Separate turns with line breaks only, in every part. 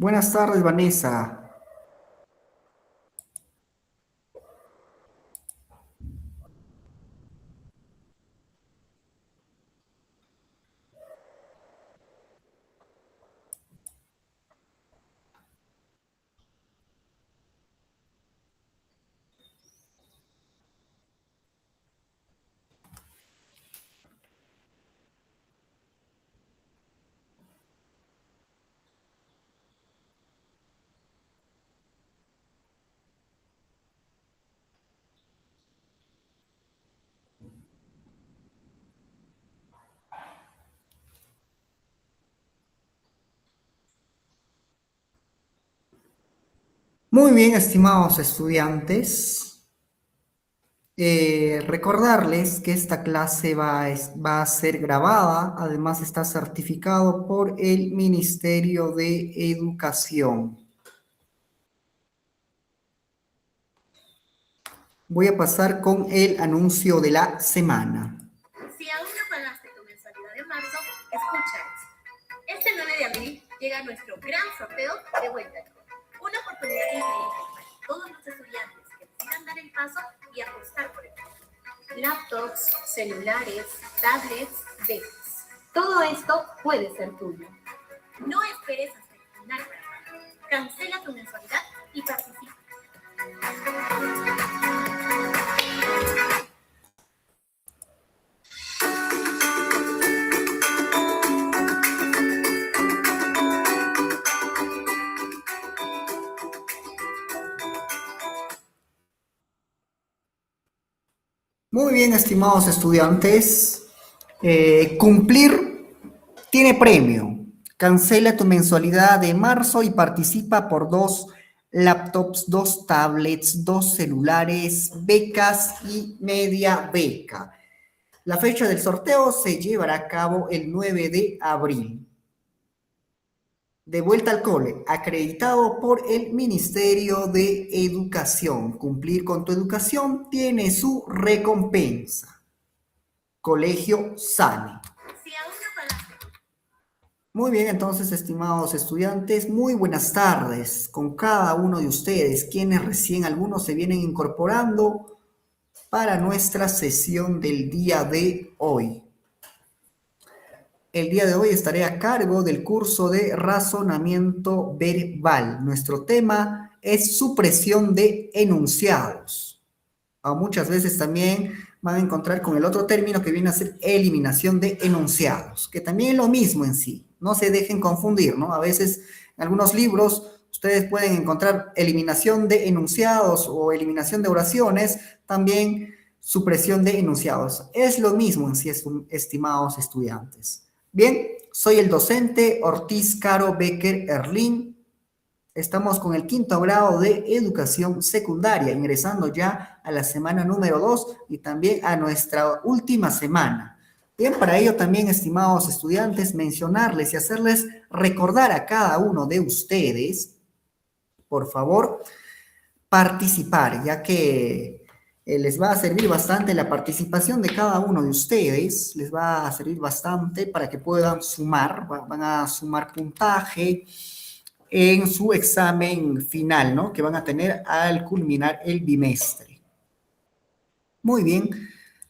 Buenas tardes, Vanessa. Muy bien, estimados estudiantes. Recordarles que esta clase va a ser grabada, además está certificado por el Ministerio de Educación. Voy a pasar con el anuncio de la semana.
Si aún no pagaste tu mensualidad de marzo, escucha esto. Este 9 de abril llega nuestro gran sorteo de vuelta al cole. Una oportunidad increíble para todos los estudiantes que decidan dar el paso y apostar por el cole. Laptops, celulares, tablets, becas. Todo esto puede ser tuyo. No esperes hasta el final para pagar. Cancela tu mensualidad y participa.
Muy bien, estimados estudiantes. Cumplir tiene premio. Cancela tu mensualidad de marzo y participa por 2 laptops, 2 tablets, 2 celulares, becas y media beca. La fecha del sorteo se llevará a cabo el 9 de abril. De vuelta al cole, acreditado por el Ministerio de Educación. Cumplir con tu educación tiene su recompensa. Colegio Sani.
Si aún no pagaste.
Muy bien, entonces, estimados estudiantes, muy buenas tardes con cada uno de ustedes, quienes recién algunos se vienen incorporando para nuestra sesión del día de hoy. El día de hoy estaré a cargo del curso de razonamiento verbal. Nuestro tema es supresión de enunciados. O muchas veces también van a encontrar con el otro término que viene a ser eliminación de enunciados, que también es lo mismo en sí. No se dejen confundir, ¿no? A veces en algunos libros ustedes pueden encontrar eliminación de enunciados o eliminación de oraciones, también supresión de enunciados. Es lo mismo en sí, estimados estudiantes. Bien, soy el docente Ortiz Caro Becker Erlín. Estamos con el 5º grado de educación secundaria, ingresando ya a la semana número 2 y también a nuestra última semana. Bien, para ello también, estimados estudiantes, mencionarles y hacerles recordar a cada uno de ustedes, por favor, participar, ya que les va a servir bastante la participación de cada uno de ustedes, les va a servir bastante para que puedan sumar, van a sumar puntaje en su examen final, ¿no? Que van a tener al culminar el bimestre. Muy bien,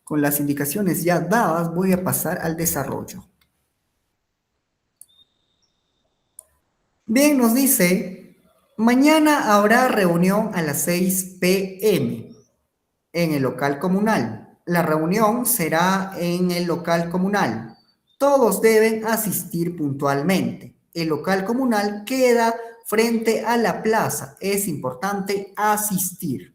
con las indicaciones ya dadas, voy a pasar al desarrollo. Bien, nos dice, mañana habrá reunión a las 6 p.m. en el local comunal. La reunión será en el local comunal. Todos deben asistir puntualmente. El local comunal queda frente a la plaza. Es importante asistir.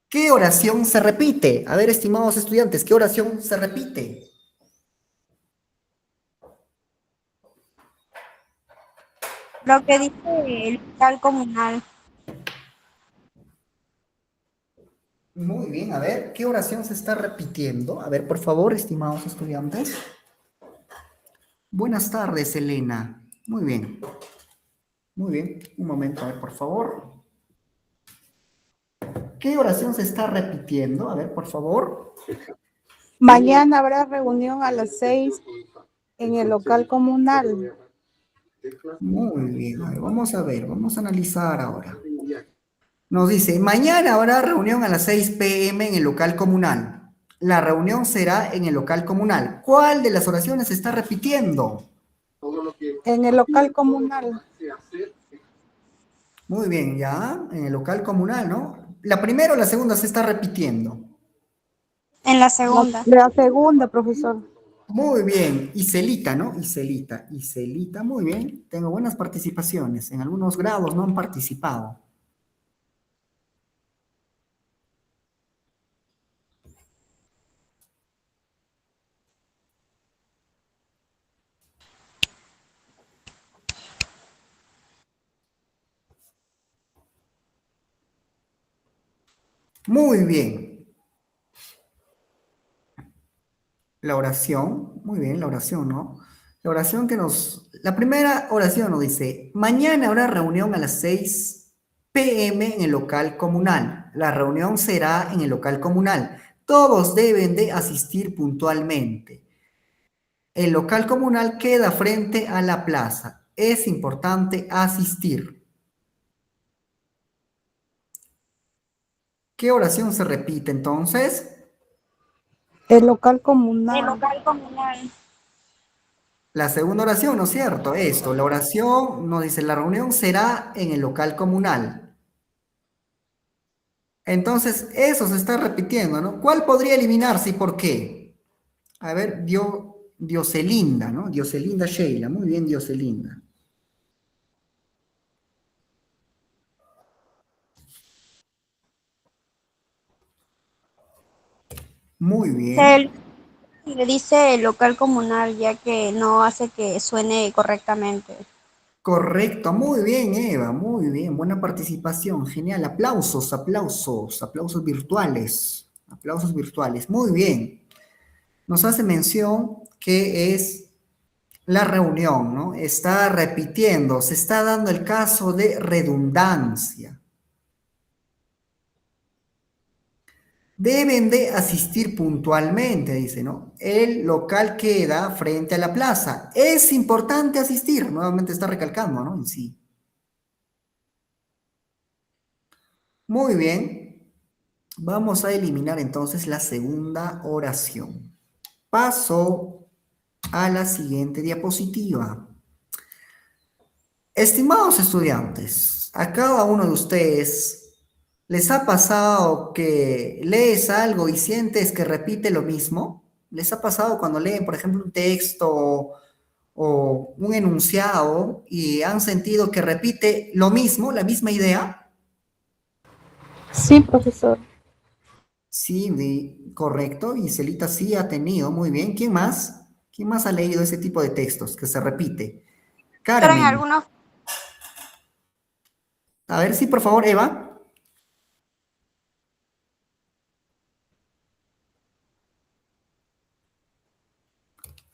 ¿Qué oración se repite? A ver, estimados estudiantes, ¿qué oración se repite?
Lo que dice el local comunal.
Muy bien, a ver, ¿qué oración se está repitiendo? A ver, por favor, estimados estudiantes. Buenas tardes, Elena. Muy bien. Muy bien, un momento, a ver, por favor. ¿Qué oración se está repitiendo? A ver, por favor.
Mañana habrá reunión a las 6 en el local comunal.
Muy bien, a ver, vamos a analizar ahora. Nos dice, mañana habrá reunión a las 6 p.m. en el local comunal. La reunión será en el local comunal. ¿Cuál de las oraciones se está repitiendo?
En el local comunal.
Muy bien, ya, en el local comunal, ¿no? ¿La primera o la segunda se está repitiendo?
En la segunda.
La segunda, profesor.
Muy bien, Iselita, ¿no? Iselita, muy bien. Tengo buenas participaciones. En algunos grados no han participado. Muy bien. La oración, muy bien, la oración, ¿no? La oración la primera oración nos dice, mañana habrá reunión a las 6 p.m. en el local comunal. La reunión será en el local comunal. Todos deben de asistir puntualmente. El local comunal queda frente a la plaza. Es importante asistir. ¿Qué oración se repite entonces?
El local comunal.
El local comunal.
La segunda oración, ¿no es cierto? Esto, la oración nos dice, la reunión será en el local comunal. Entonces, eso se está repitiendo, ¿no? ¿Cuál podría eliminarse y por qué? A ver, Dioselinda, ¿no? Dioselinda Sheila, muy bien, Dioselinda. Muy bien.
Le dice el local comunal, ya que no hace que suene correctamente.
Correcto, muy bien, Eva, muy bien, buena participación, genial, aplausos, aplausos, aplausos virtuales, muy bien. Nos hace mención que es la reunión, ¿no? Está repitiendo, se está dando el caso de redundancia. Deben de asistir puntualmente, dice, ¿no? El local queda frente a la plaza. Es importante asistir, nuevamente está recalcando, ¿no? En sí. Muy bien. Vamos a eliminar entonces la segunda oración. Paso a la siguiente diapositiva. Estimados estudiantes, a cada uno de ustedes les ha pasado que lees algo y sientes que repite lo mismo. ¿Les ha pasado cuando leen, por ejemplo, un texto o un enunciado y han sentido que repite lo mismo, la misma idea?
Sí, profesor.
Sí, correcto. Y Celita sí ha tenido, muy bien. ¿Quién más? ¿Quién más ha leído ese tipo de textos que se repite?
Pero en
Carmen.
algunos,
A ver, sí, por favor, Eva.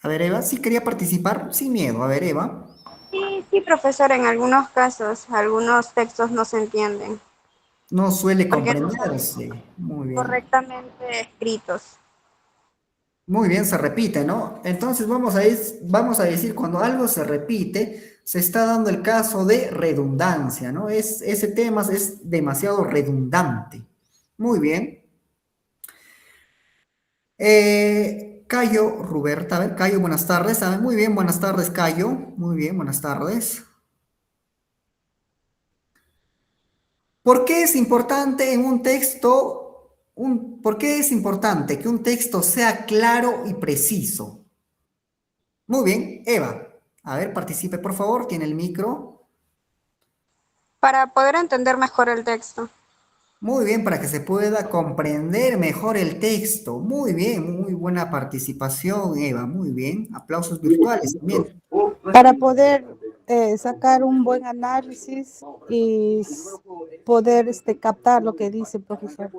A ver, Eva, sí quería participar, sin miedo. A ver, Eva.
sí, profesor, en algunos casos, algunos textos no se entienden,
No suele
porque no están
comprenderse. Muy bien.
correctamente escritos.
Muy bien, se repite, ¿no? Entonces vamos a decir, cuando algo se repite, se está dando el caso de redundancia, ¿no? Ese tema es demasiado redundante. Muy bien. Cayo, Ruberta, a ver, Cayo, buenas tardes. A ver, muy bien, buenas tardes, Cayo. Muy bien, buenas tardes. ¿Por qué es importante en un texto, por qué es importante que un texto sea claro y preciso? Muy bien, Eva. A ver, participe, por favor, tiene el micro.
Para poder entender mejor el texto.
Muy bien, para que se pueda comprender mejor el texto. Muy bien, muy buena participación, Eva. Muy bien. Aplausos virtuales también.
Para poder sacar un buen análisis y poder captar lo que dice el profesor.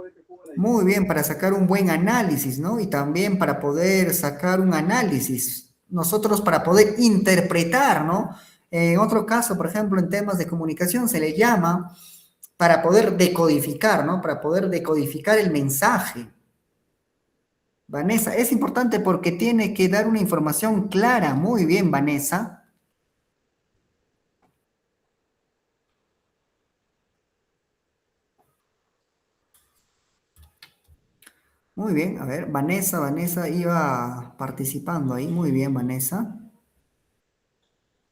Muy bien, para sacar un buen análisis, ¿no? Y también para poder sacar un análisis. Nosotros para poder interpretar, ¿no? En otro caso, por ejemplo, en temas de comunicación se le llama para poder decodificar, ¿no? Para poder decodificar el mensaje. Vanessa, es importante porque tiene que dar una información clara. Muy bien, Vanessa. Muy bien, a ver, Vanessa iba participando ahí. Muy bien, Vanessa.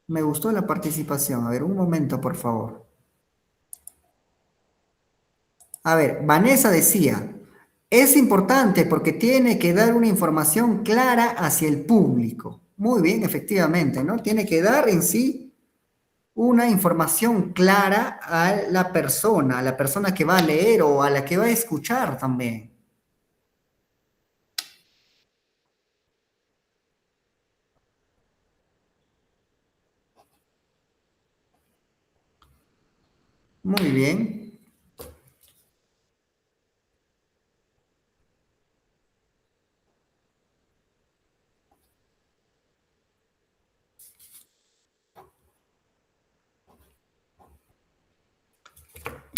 Me gustó la participación. A ver, un momento, por favor. A ver, Vanessa decía, es importante porque tiene que dar una información clara hacia el público. Muy bien, efectivamente, ¿no? Tiene que dar en sí una información clara a la persona que va a leer o a la que va a escuchar también. Muy bien.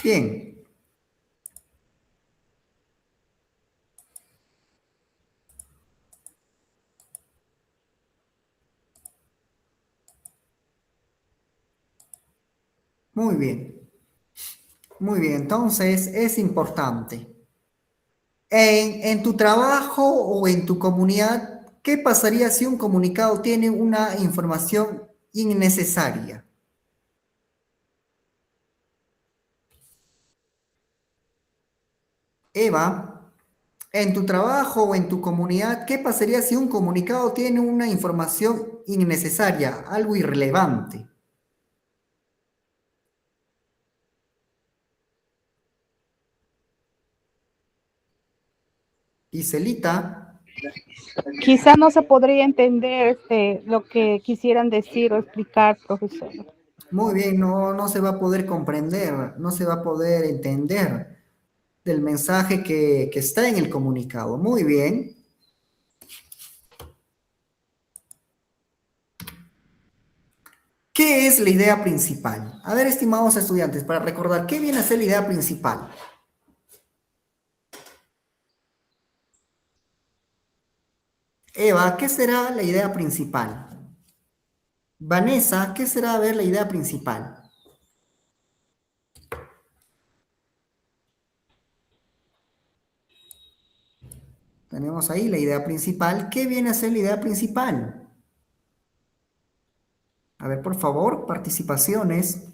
Bien. Muy bien. Muy bien. Entonces, es importante. En tu trabajo o en tu comunidad, ¿qué pasaría si un comunicado tiene una información innecesaria? Eva, en tu trabajo o en tu comunidad, ¿qué pasaría si un comunicado tiene una información innecesaria, algo irrelevante? Iselita,
Quizá no se podría entender lo que quisieran decir o explicar, profesor.
muy bien, no se va a poder comprender, no se va a poder entender del mensaje que está en el comunicado. Muy bien. ¿Qué es la idea principal? A ver, estimados estudiantes, para recordar, ¿qué viene a ser la idea principal? Eva, ¿qué será la idea principal? Vanessa, ¿qué será, a ver, la idea principal? Tenemos ahí la idea principal. ¿Qué viene a ser la idea principal? A ver, por favor, participaciones.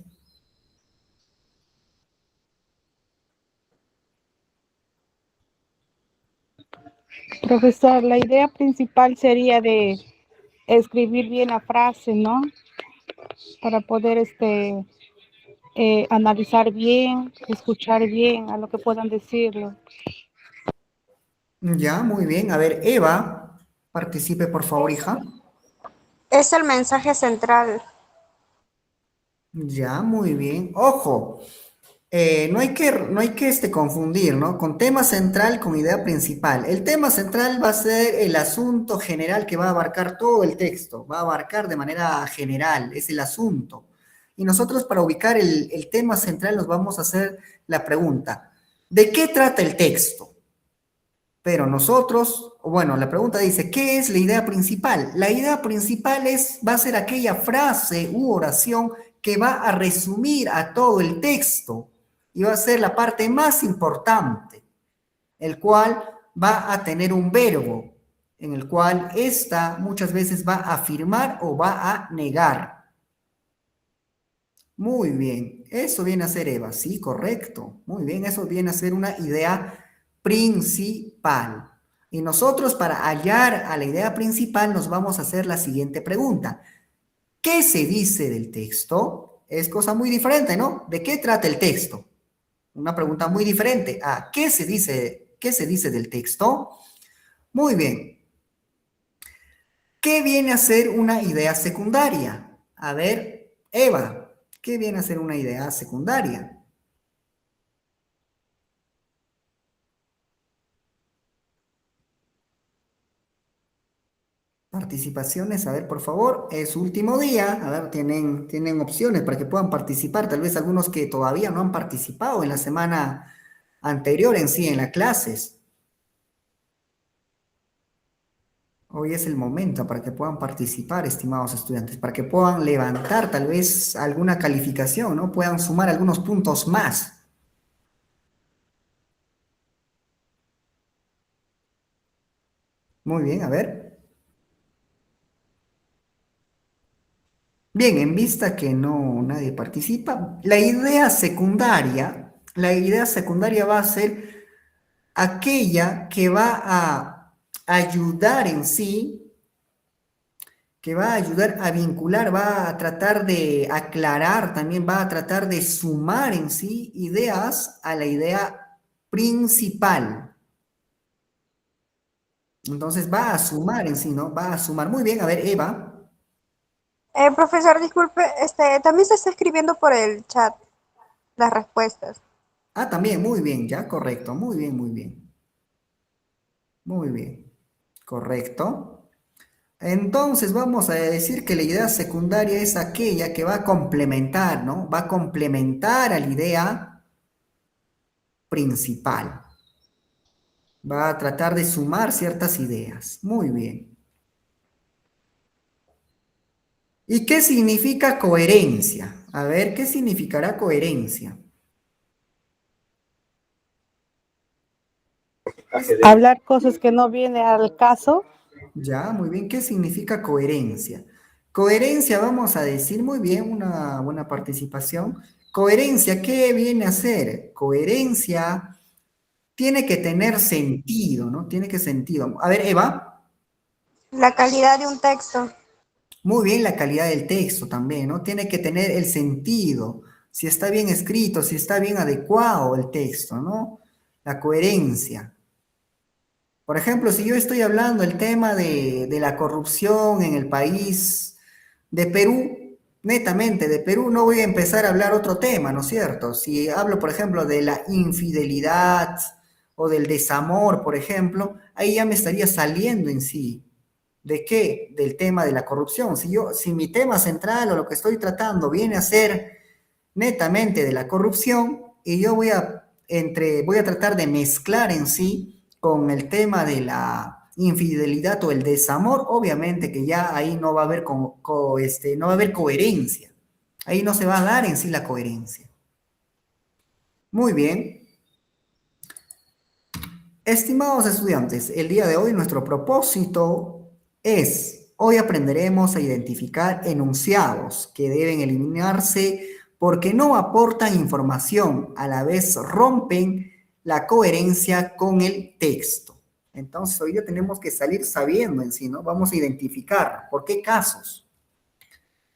Profesor, la idea principal sería de escribir bien la frase, ¿no? Para poder analizar bien, escuchar bien a lo que puedan decirlo.
Ya, muy bien. A ver, Eva, participe, por favor, hija.
Es el mensaje central.
Ya, muy bien. Ojo, no hay que confundir, ¿no? Con tema central con idea principal. El tema central va a ser el asunto general que va a abarcar todo el texto, va a abarcar de manera general, es el asunto. Y nosotros para ubicar el tema central nos vamos a hacer la pregunta, ¿de qué trata el texto? Pero nosotros, bueno, la pregunta dice, ¿qué es la idea principal? La idea principal va a ser aquella frase u oración que va a resumir a todo el texto y va a ser la parte más importante, el cual va a tener un verbo, en el cual ésta muchas veces va a afirmar o va a negar. Muy bien, eso viene a ser Eva, sí, correcto. Muy bien, eso viene a ser una idea principal. Y nosotros para hallar a la idea principal nos vamos a hacer la siguiente pregunta. ¿Qué se dice del texto? Es cosa muy diferente, ¿no? ¿De qué trata el texto? Una pregunta muy diferente. ¿Qué se dice del texto? Muy bien. ¿Qué viene a ser una idea secundaria? A ver, Eva, ¿qué viene a ser una idea secundaria? Participaciones, a ver, por favor, es su último día, a ver, tienen opciones para que puedan participar, tal vez algunos que todavía no han participado en la semana anterior en sí, en las clases. Hoy es el momento para que puedan participar, estimados estudiantes, para que puedan levantar tal vez alguna calificación, ¿no? Puedan sumar algunos puntos más. Muy bien, a ver. Bien, en vista que no nadie participa, la idea secundaria va a ser aquella que va a ayudar en sí, que va a ayudar a vincular, va a tratar de aclarar, también va a tratar de sumar en sí ideas a la idea principal. Entonces va a sumar en sí, ¿no? Va a sumar. Muy bien, a ver, Eva.
Profesor, disculpe, también se está escribiendo por el chat las respuestas.
Ah, también, muy bien, ya, correcto. Muy bien, muy bien. Muy bien, correcto. Entonces vamos a decir que la idea secundaria es aquella que va a complementar, ¿no? Va a complementar a la idea principal. Va a tratar de sumar ciertas ideas. Muy bien. ¿Y qué significa coherencia? A ver, ¿qué significará coherencia?
Hablar cosas que no vienen al caso.
Ya, muy bien. ¿Qué significa coherencia? Coherencia, vamos a decir muy bien, una buena participación. Coherencia, ¿qué viene a ser? Coherencia tiene que tener sentido, ¿no? Tiene que sentido. A ver, Eva,
La calidad de un texto.
muy bien la calidad del texto también, ¿no? Tiene que tener el sentido, si está bien escrito, si está bien adecuado el texto, ¿no? La coherencia. Por ejemplo, si yo estoy hablando el tema de la corrupción en el país de Perú, netamente de Perú, no voy a empezar a hablar otro tema, ¿no es cierto? Si hablo, por ejemplo, de la infidelidad o del desamor, por ejemplo, ahí ya me estaría saliendo en sí. ¿De qué? Del tema de la corrupción. Si mi tema central o lo que estoy tratando viene a ser netamente de la corrupción y yo voy a tratar de mezclar en sí con el tema de la infidelidad o el desamor, obviamente que ya ahí no va a haber, no va a haber coherencia. Ahí no se va a dar en sí la coherencia. Muy bien. Estimados estudiantes, el día de hoy nuestro propósito es, hoy aprenderemos a identificar enunciados que deben eliminarse porque no aportan información, a la vez rompen la coherencia con el texto. Entonces hoy ya tenemos que salir sabiendo en sí, ¿no? Vamos a identificar por qué casos.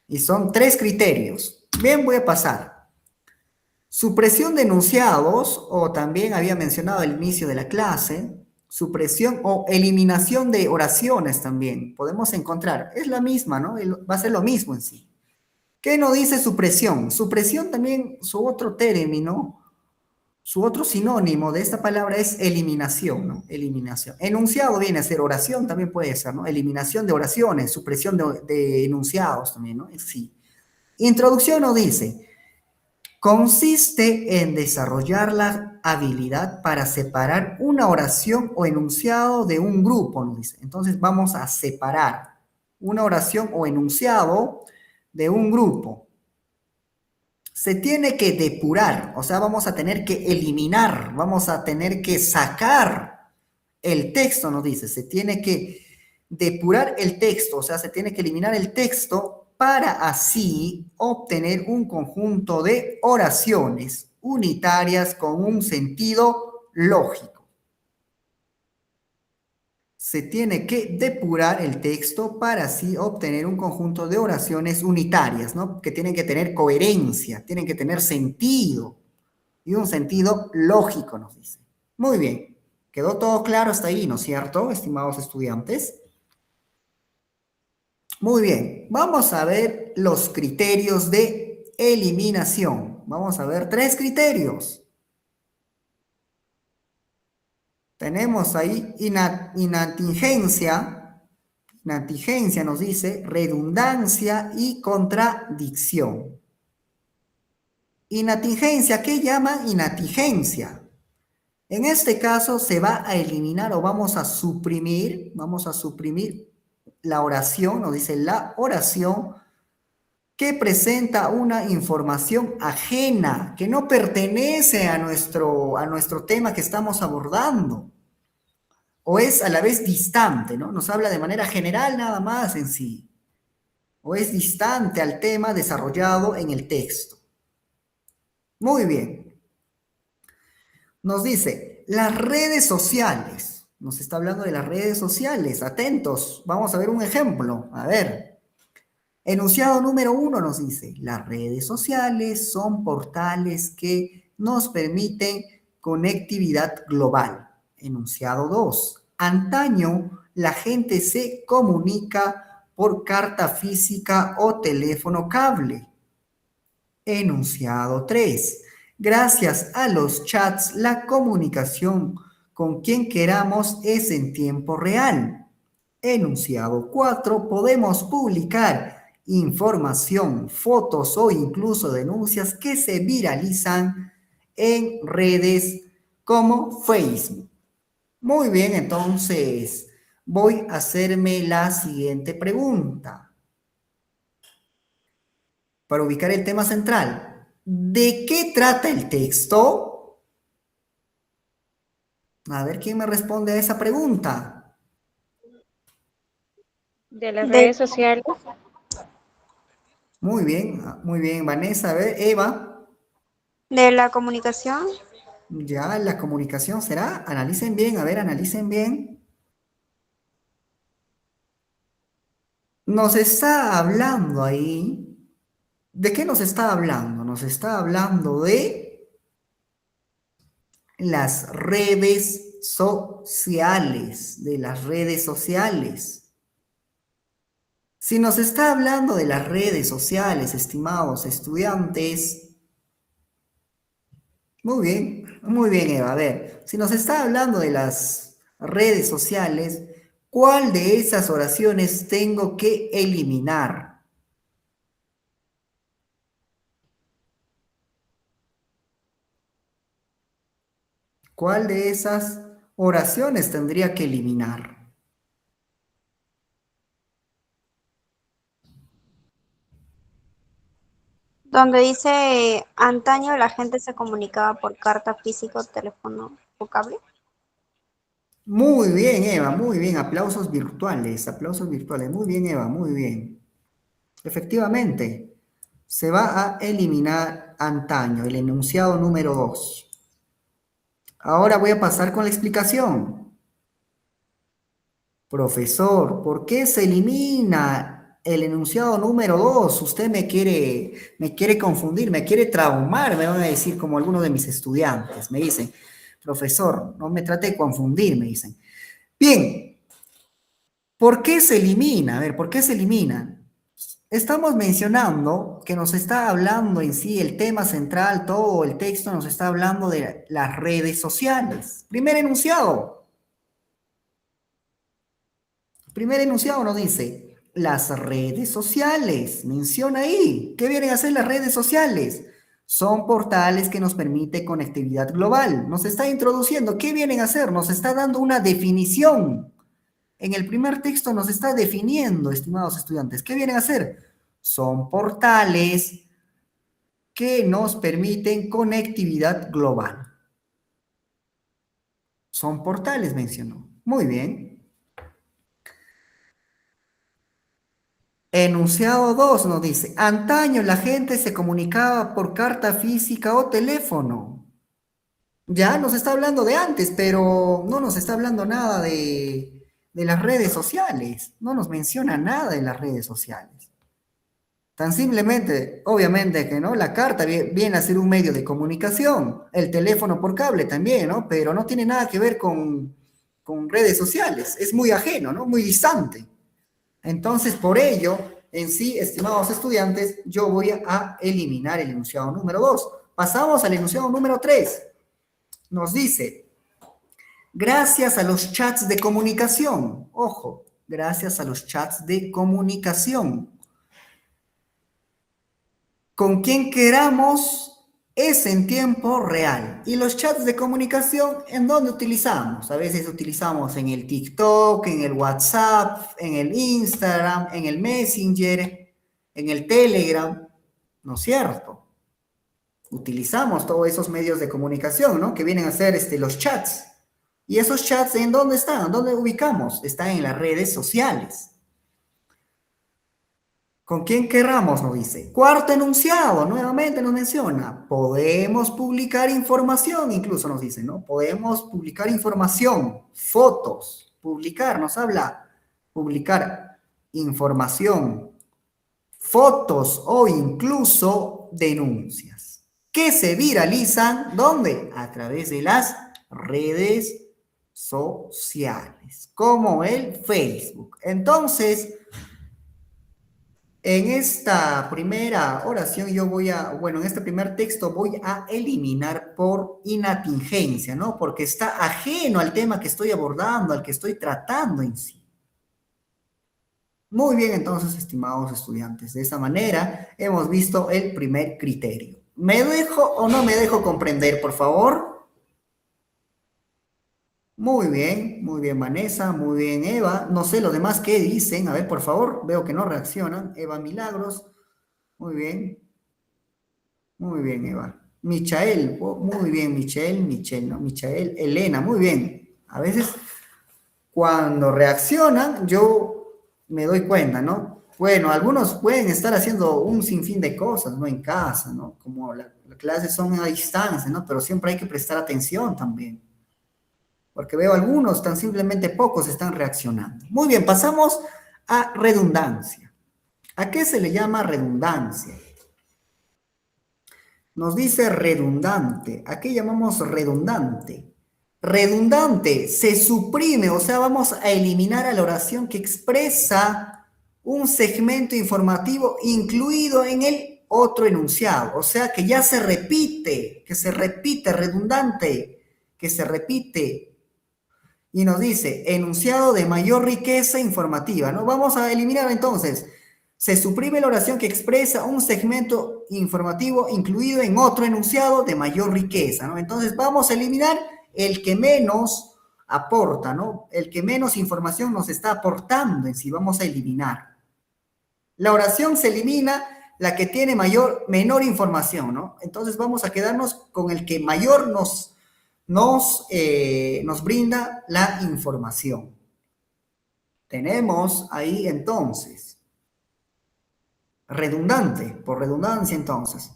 Y son 3 criterios. Bien, voy a pasar. Supresión de enunciados, o también había mencionado al inicio de la clase, supresión o eliminación de oraciones también. Podemos encontrar, es la misma, ¿no? Va a ser lo mismo en sí. ¿Qué no dice supresión? Supresión también, su otro término, su otro sinónimo de esta palabra es eliminación, ¿no? Eliminación. Enunciado viene a ser oración, también puede ser, ¿no? Eliminación de oraciones, supresión de enunciados también, ¿no? Sí. Introducción nos dice, consiste en desarrollar la habilidad para separar una oración o enunciado de un grupo, nos dice. Entonces vamos a separar una oración o enunciado de un grupo. Se tiene que depurar, o sea, vamos a tener que eliminar, vamos a tener que sacar el texto, nos dice. Se tiene que depurar el texto, o sea, se tiene que eliminar el texto para así obtener un conjunto de oraciones unitarias con un sentido lógico. Se tiene que depurar el texto para así obtener un conjunto de oraciones unitarias, ¿no? Que tienen que tener coherencia, tienen que tener sentido y un sentido lógico, nos dice. Muy bien, quedó todo claro hasta ahí, ¿no es cierto, estimados estudiantes? Muy bien, vamos a ver los criterios de eliminación. Vamos a ver 3 criterios. Tenemos ahí inatingencia nos dice redundancia y contradicción. Inatingencia, ¿qué llama inatingencia? En este caso se va a eliminar o vamos a suprimir la oración, nos dice la oración que presenta una información ajena, que no pertenece a nuestro tema que estamos abordando. o es a la vez distante, ¿no? Nos habla de manera general nada más en sí, o es distante al tema desarrollado en el texto. Muy bien. Nos dice, las redes sociales. Nos está hablando de las redes sociales. Atentos, vamos a ver un ejemplo. A ver. Enunciado número 1 nos dice, las redes sociales son portales que nos permiten conectividad global. Enunciado 2, antaño la gente se comunica por carta física o teléfono cable. Enunciado 3, gracias a los chats la comunicación con quien queramos es en tiempo real. Enunciado 4, podemos publicar información, fotos o incluso denuncias que se viralizan en redes como Facebook. Muy bien, entonces voy a hacerme la siguiente pregunta para ubicar el tema central. ¿De qué trata el texto? A ver quién me responde a esa pregunta.
De las
De,
redes sociales.
Muy bien, Vanessa. A ver, Eva.
de la comunicación.
Ya, la comunicación será. Analicen bien, a ver, analicen bien. Nos está hablando ahí. ¿De qué nos está hablando? Nos está hablando de las redes sociales, de las redes sociales. Si nos está hablando de las redes sociales, estimados estudiantes, muy bien, Eva. A ver, si nos está hablando de las redes sociales, ¿cuál de esas oraciones tengo que eliminar? ¿Cuál de esas oraciones tendría que eliminar?
Donde dice antaño la gente se comunicaba por carta física o teléfono o cable.
Muy bien, Eva, muy bien. Aplausos virtuales, aplausos virtuales. Muy bien, Eva, muy bien. Efectivamente, se va a eliminar antaño, el enunciado número 2. Ahora voy a pasar con la explicación. Profesor, ¿por qué se elimina el enunciado número 2? Usted me quiere confundir, me quiere traumar, me van a decir como algunos de mis estudiantes. Me dicen, profesor, no me trate de confundir, me dicen. Bien, ¿por qué se elimina? A ver, ¿por qué se elimina? Estamos mencionando que nos está hablando en sí el tema central, todo el texto nos está hablando de las redes sociales. Primer enunciado. Primer enunciado nos dice, las redes sociales, menciona ahí, ¿qué vienen a hacer las redes sociales? Son portales que nos permiten conectividad global. Nos está introduciendo, ¿qué vienen a hacer? Nos está dando una definición. En el primer texto nos está definiendo, estimados estudiantes, ¿qué vienen a hacer? Son portales que nos permiten conectividad global. Son portales, mencionó. Muy bien. Enunciado 2 nos dice, antaño la gente se comunicaba por carta física o teléfono. Ya nos está hablando de antes, pero no nos está hablando nada de las redes sociales. No nos menciona nada de las redes sociales. Tan simplemente, obviamente que no, la carta viene a ser un medio de comunicación, el teléfono por cable también, ¿no? Pero no tiene nada que ver con redes sociales. Es muy ajeno, ¿no? Muy distante. Entonces, por ello, en sí, estimados estudiantes, yo voy a eliminar el enunciado número 2. Pasamos al enunciado número 3. Nos dice, gracias a los chats de comunicación, ojo, gracias a los chats de comunicación, con quien queramos es en tiempo real. Y los chats de comunicación, ¿en dónde utilizamos? A veces utilizamos en el TikTok, en el WhatsApp, en el Instagram, en el Messenger, en el Telegram, ¿no es cierto? Utilizamos todos esos medios de comunicación, ¿no? Que vienen a ser los chats. ¿Y esos chats en dónde están? ¿Dónde ubicamos? Están en las redes sociales. ¿Con quién querramos? Nos dice. Cuarto enunciado, nuevamente nos menciona. Podemos publicar información, incluso nos dice, ¿no? Podemos publicar información, fotos, publicar, nos habla, publicar información, fotos o incluso denuncias que se viralizan, ¿dónde? A través de las redes sociales, como el Facebook. Entonces, en esta primera oración en este primer texto voy a eliminar por inatingencia, ¿no? Porque está ajeno al tema que estoy abordando, al que estoy tratando en sí. Muy bien, entonces, estimados estudiantes, de esta manera hemos visto el primer criterio. ¿Me dejo o no me dejo comprender, por favor? Muy bien, Vanessa, muy bien, Eva. No sé los demás qué dicen. A ver, por favor, veo que no reaccionan. Eva Milagros, muy bien, Eva. Michael, muy bien, Michael, Elena, muy bien. A veces cuando reaccionan, yo me doy cuenta, ¿no? Bueno, algunos pueden estar haciendo un sinfín de cosas, ¿no? En casa, ¿no? Como las clases son a distancia, ¿no? Pero siempre hay que prestar atención también. Porque veo algunos, tan simplemente pocos están reaccionando. Muy bien, pasamos a redundancia. ¿A qué se le llama redundancia? Nos dice redundante. ¿A qué llamamos redundante? Redundante, se suprime, o sea, vamos a eliminar a la oración que expresa un segmento informativo incluido en el otro enunciado. O sea, que ya se repite, redundante, que se repite. Y nos dice, enunciado de mayor riqueza informativa, ¿no? Vamos a eliminar entonces. Se suprime la oración que expresa un segmento informativo incluido en otro enunciado de mayor riqueza, ¿no? Entonces vamos a eliminar el que menos aporta, ¿no? El que menos información nos está aportando en sí, vamos a eliminar. La oración se elimina, la que tiene menor información, ¿no? Entonces vamos a quedarnos con el que mayor nos brinda la información. Tenemos ahí entonces redundante, por redundancia entonces.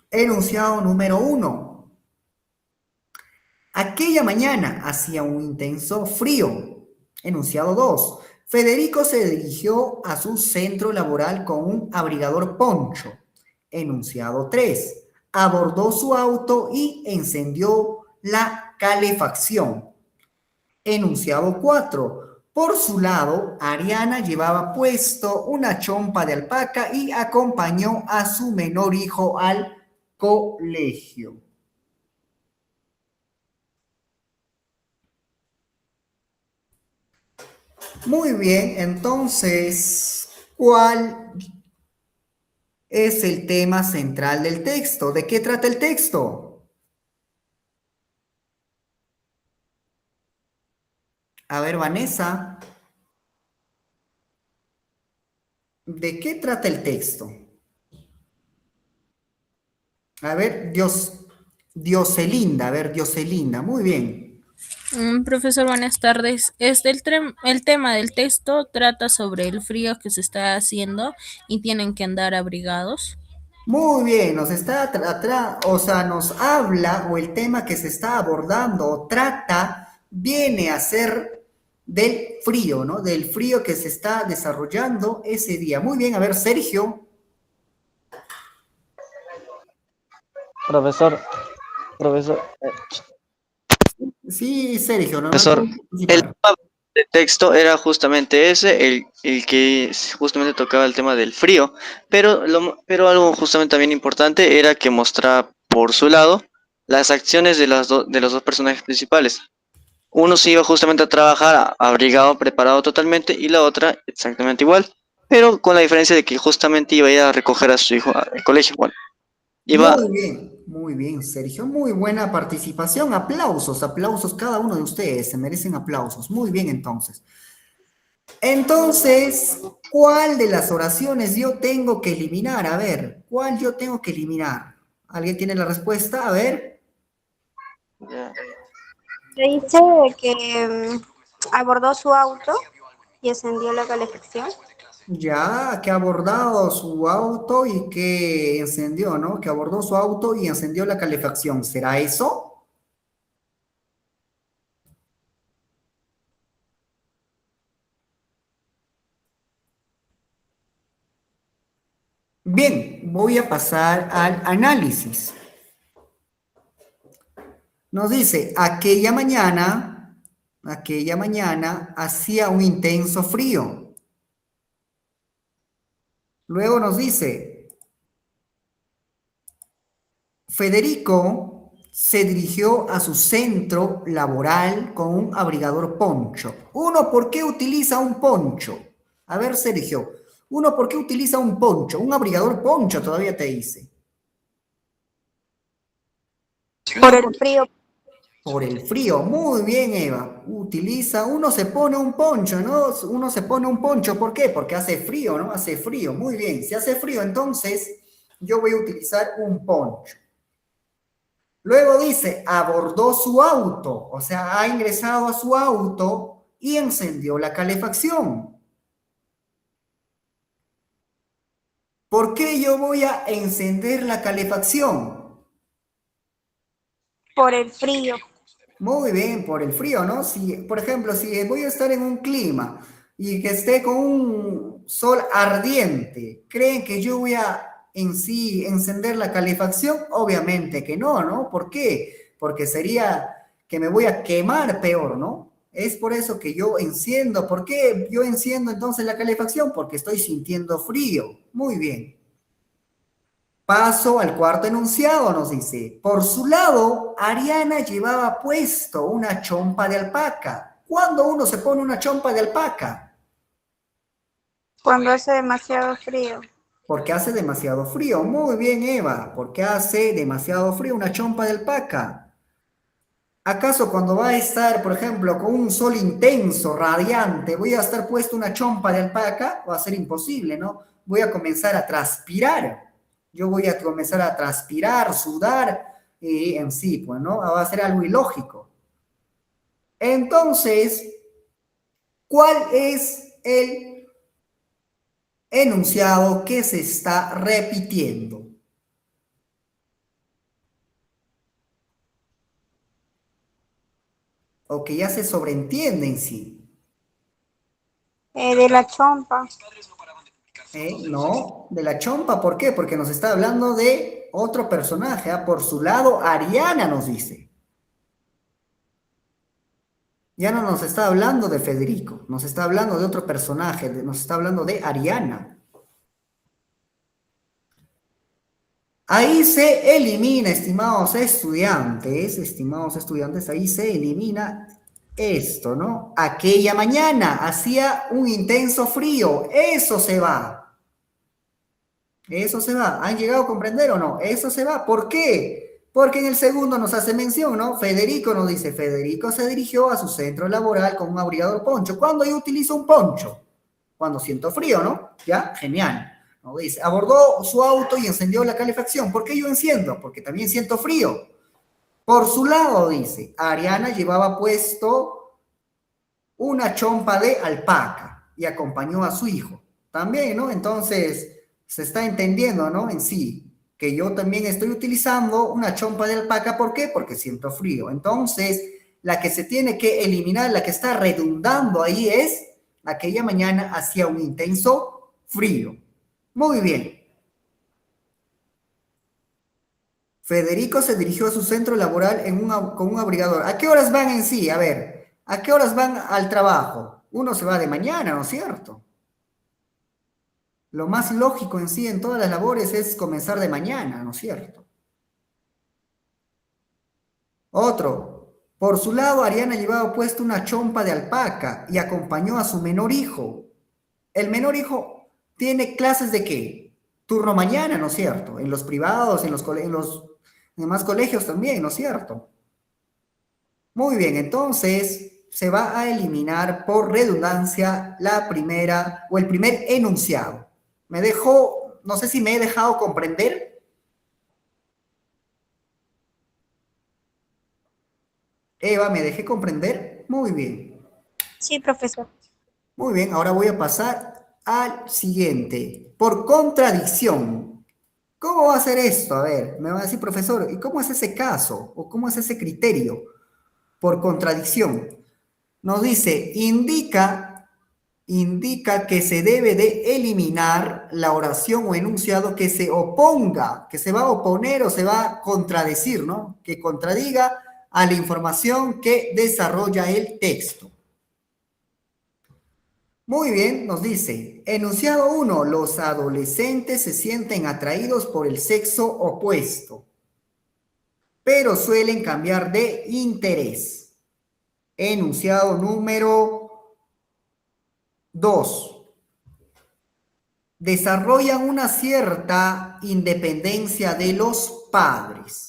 Enunciado número 1. Aquella mañana hacía un intenso frío. Enunciado 2. Federico se dirigió a su centro laboral con un abrigador poncho. Enunciado 3. Abordó su auto y encendió la calefacción. Enunciado 4. Por su lado, Ariana llevaba puesto una chompa de alpaca y acompañó a su menor hijo al colegio. Muy bien, entonces, ¿cuál es el tema central del texto? ¿De qué trata el texto? A ver, Vanessa, ¿de qué trata el texto? A ver, Dioselinda, muy bien.
Profesor, buenas tardes. El tema del texto trata sobre el frío que se está haciendo y tienen que andar abrigados.
Muy bien, nos habla, o el tema que se está abordando o trata, viene a ser del frío, ¿no? Del frío que se está desarrollando ese día. Muy bien, a ver, Sergio.
Profesor,
Sí, Sergio, ¿no?
profesor, el tema del texto era justamente ese, el que justamente tocaba el tema del frío, pero algo justamente también importante era que mostraba por su lado las acciones de de los dos personajes principales. Uno se iba justamente a trabajar abrigado, preparado totalmente, y la otra exactamente igual, pero con la diferencia de que justamente iba a ir a recoger a su hijo al colegio. Bueno, iba.
Muy bien, Sergio. Muy buena participación. Aplausos, cada uno de ustedes. Se merecen aplausos. Muy bien, entonces. Entonces, ¿cuál de las oraciones yo tengo que eliminar? A ver, ¿cuál yo tengo que eliminar? ¿Alguien tiene la respuesta? A ver.
Se dice que abordó su auto y encendió la calefacción.
Ya, que ha abordado su auto y que encendió, ¿no? Que abordó su auto y encendió la calefacción. ¿Será eso? Bien, voy a pasar al análisis. Nos dice, aquella mañana hacía un intenso frío. Luego nos dice, Federico se dirigió a su centro laboral con un abrigador poncho. Uno, ¿por qué utiliza un poncho? A ver, Sergio. Uno, ¿por qué utiliza un poncho? Un abrigador poncho todavía te dice.
Por el frío.
Por el frío. Muy bien, Eva. Uno se pone un poncho, ¿no? Uno se pone un poncho. ¿Por qué? Porque hace frío, ¿no? Hace frío. Muy bien. Si hace frío, entonces yo voy a utilizar un poncho. Luego dice, abordó su auto, o sea, ha ingresado a su auto y encendió la calefacción. ¿Por qué yo voy a encender la calefacción?
Por el frío.
Muy bien, por el frío, ¿no? Si, por ejemplo, si voy a estar en un clima y que esté con un sol ardiente, ¿creen que yo voy a en sí encender la calefacción? Obviamente que no, ¿no? ¿Por qué? Porque sería que me voy a quemar peor, ¿no? Es por eso que yo enciendo. ¿Por qué yo enciendo entonces la calefacción? Porque estoy sintiendo frío. Muy bien. Paso al cuarto enunciado, nos dice. Por su lado, Ariana llevaba puesto una chompa de alpaca. ¿Cuándo uno se pone una chompa de alpaca?
Cuando hace demasiado frío.
Porque hace demasiado frío. Muy bien, Eva. Porque hace demasiado frío una chompa de alpaca. ¿Acaso cuando va a estar, por ejemplo, con un sol intenso, radiante, voy a estar puesto una chompa de alpaca? Va a ser imposible, ¿no? Voy a comenzar a transpirar. Yo voy a comenzar a transpirar, sudar, y en sí, pues, ¿no? Va a ser algo ilógico. Entonces, ¿cuál es el enunciado que se está repitiendo? O que ya se sobreentiende en sí.
De la chompa.
No, de la chompa, ¿por qué? Porque nos está hablando de otro personaje. Por su lado, Ariana nos dice. Ya no nos está hablando de Federico, nos está hablando de otro personaje, nos está hablando de Ariana. Ahí se elimina, estimados estudiantes, ahí se elimina esto, ¿no? Aquella mañana hacía un intenso frío, eso se va. Eso se va. ¿Han llegado a comprender o no? Eso se va. ¿Por qué? Porque en el segundo nos hace mención, ¿no? Federico nos dice, Federico se dirigió a su centro laboral con un abrigador poncho. ¿Cuándo yo utilizo un poncho? Cuando siento frío, ¿no? Ya, genial. ¿No? Dice, abordó su auto y encendió la calefacción. ¿Por qué yo enciendo? Porque también siento frío. Por su lado, dice, Ariana llevaba puesto una chompa de alpaca y acompañó a su hijo. También, ¿no? Entonces se está entendiendo, ¿no? En sí, que yo también estoy utilizando una chompa de alpaca. ¿Por qué? Porque siento frío. Entonces, la que se tiene que eliminar, la que está redundando ahí es, aquella mañana hacía un intenso frío. Muy bien. Federico se dirigió a su centro laboral con un abrigador. ¿A qué horas van en sí? A ver, ¿a qué horas van al trabajo? Uno se va de mañana, ¿no es cierto? Lo más lógico en sí en todas las labores es comenzar de mañana, ¿no es cierto? Otro. Por su lado, Ariana llevaba puesto una chompa de alpaca y acompañó a su menor hijo. El menor hijo tiene clases de qué? Turno mañana, ¿no es cierto? En los privados, en los demás colegios también, ¿no es cierto? Muy bien, entonces se va a eliminar por redundancia la primera o el primer enunciado. Me dejó, no sé si me he dejado comprender. Eva, ¿me dejé comprender? Muy bien.
Sí, profesor.
Muy bien, ahora voy a pasar al siguiente. Por contradicción. ¿Cómo va a ser esto? A ver, me va a decir, profesor, ¿y cómo es ese caso? ¿O cómo es ese criterio? Por contradicción. Nos dice, indica que se debe de eliminar la oración o enunciado que se oponga, que se va a oponer o se va a contradecir, ¿no? Que contradiga a la información que desarrolla el texto. Muy bien, nos dice, enunciado 1, los adolescentes se sienten atraídos por el sexo opuesto, pero suelen cambiar de interés. Enunciado número 2. Desarrollan una cierta independencia de los padres.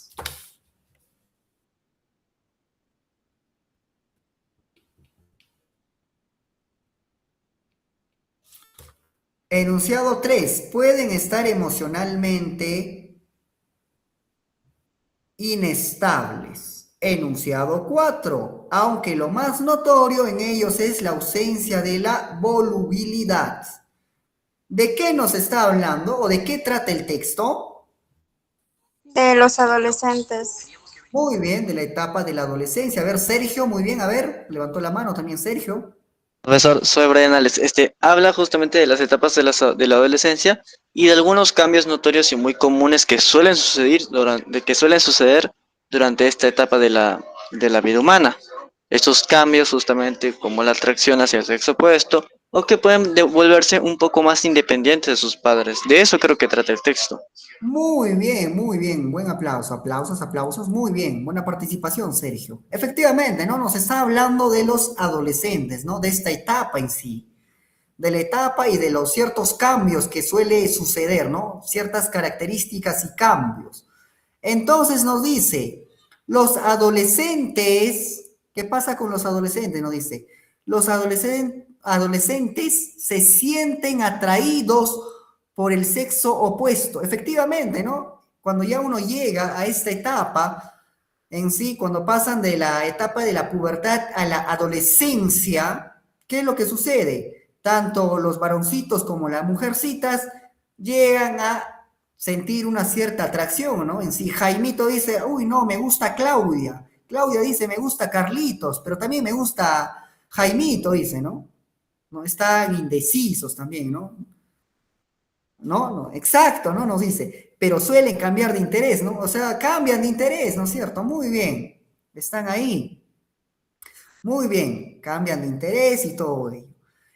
Enunciado 3. Pueden estar emocionalmente inestables. Enunciado 4. Aunque lo más notorio en ellos es la ausencia de la volubilidad. ¿De qué nos está hablando o de qué trata el texto?
De los adolescentes.
Muy bien, de la etapa de la adolescencia. A ver, Sergio, muy bien, a ver, levantó la mano también Sergio.
Profesor, soy Brian Alex. Habla justamente de las etapas de la adolescencia y de algunos cambios notorios y muy comunes que suelen suceder durante esta etapa de la vida humana. Estos cambios, justamente como la atracción hacia el sexo opuesto, o que pueden volverse un poco más independientes de sus padres. De eso creo que trata el texto.
Muy bien, muy bien. Buen aplauso, aplausos, aplausos. Muy bien, buena participación, Sergio. Efectivamente, ¿no? Nos está hablando de los adolescentes, ¿no? De esta etapa en sí. De la etapa y de los ciertos cambios que suele suceder, ¿no? Ciertas características y cambios. Entonces nos dice, los adolescentes, ¿qué pasa con los adolescentes? Nos dice, los adolescentes se sienten atraídos por el sexo opuesto. Efectivamente, ¿no? Cuando ya uno llega a esta etapa, en sí, cuando pasan de la etapa de la pubertad a la adolescencia, ¿qué es lo que sucede? Tanto los varoncitos como las mujercitas llegan a sentir una cierta atracción, ¿no? En sí, Jaimito dice, uy, no, me gusta Claudia. Claudia dice, me gusta Carlitos, pero también me gusta Jaimito, dice, ¿no? ¿No? Están indecisos también, ¿no? ¿No? No, exacto, ¿no? Nos dice, pero suelen cambiar de interés, ¿no? O sea, cambian de interés, ¿no es cierto? Muy bien, están ahí. Muy bien, cambian de interés y todo ello.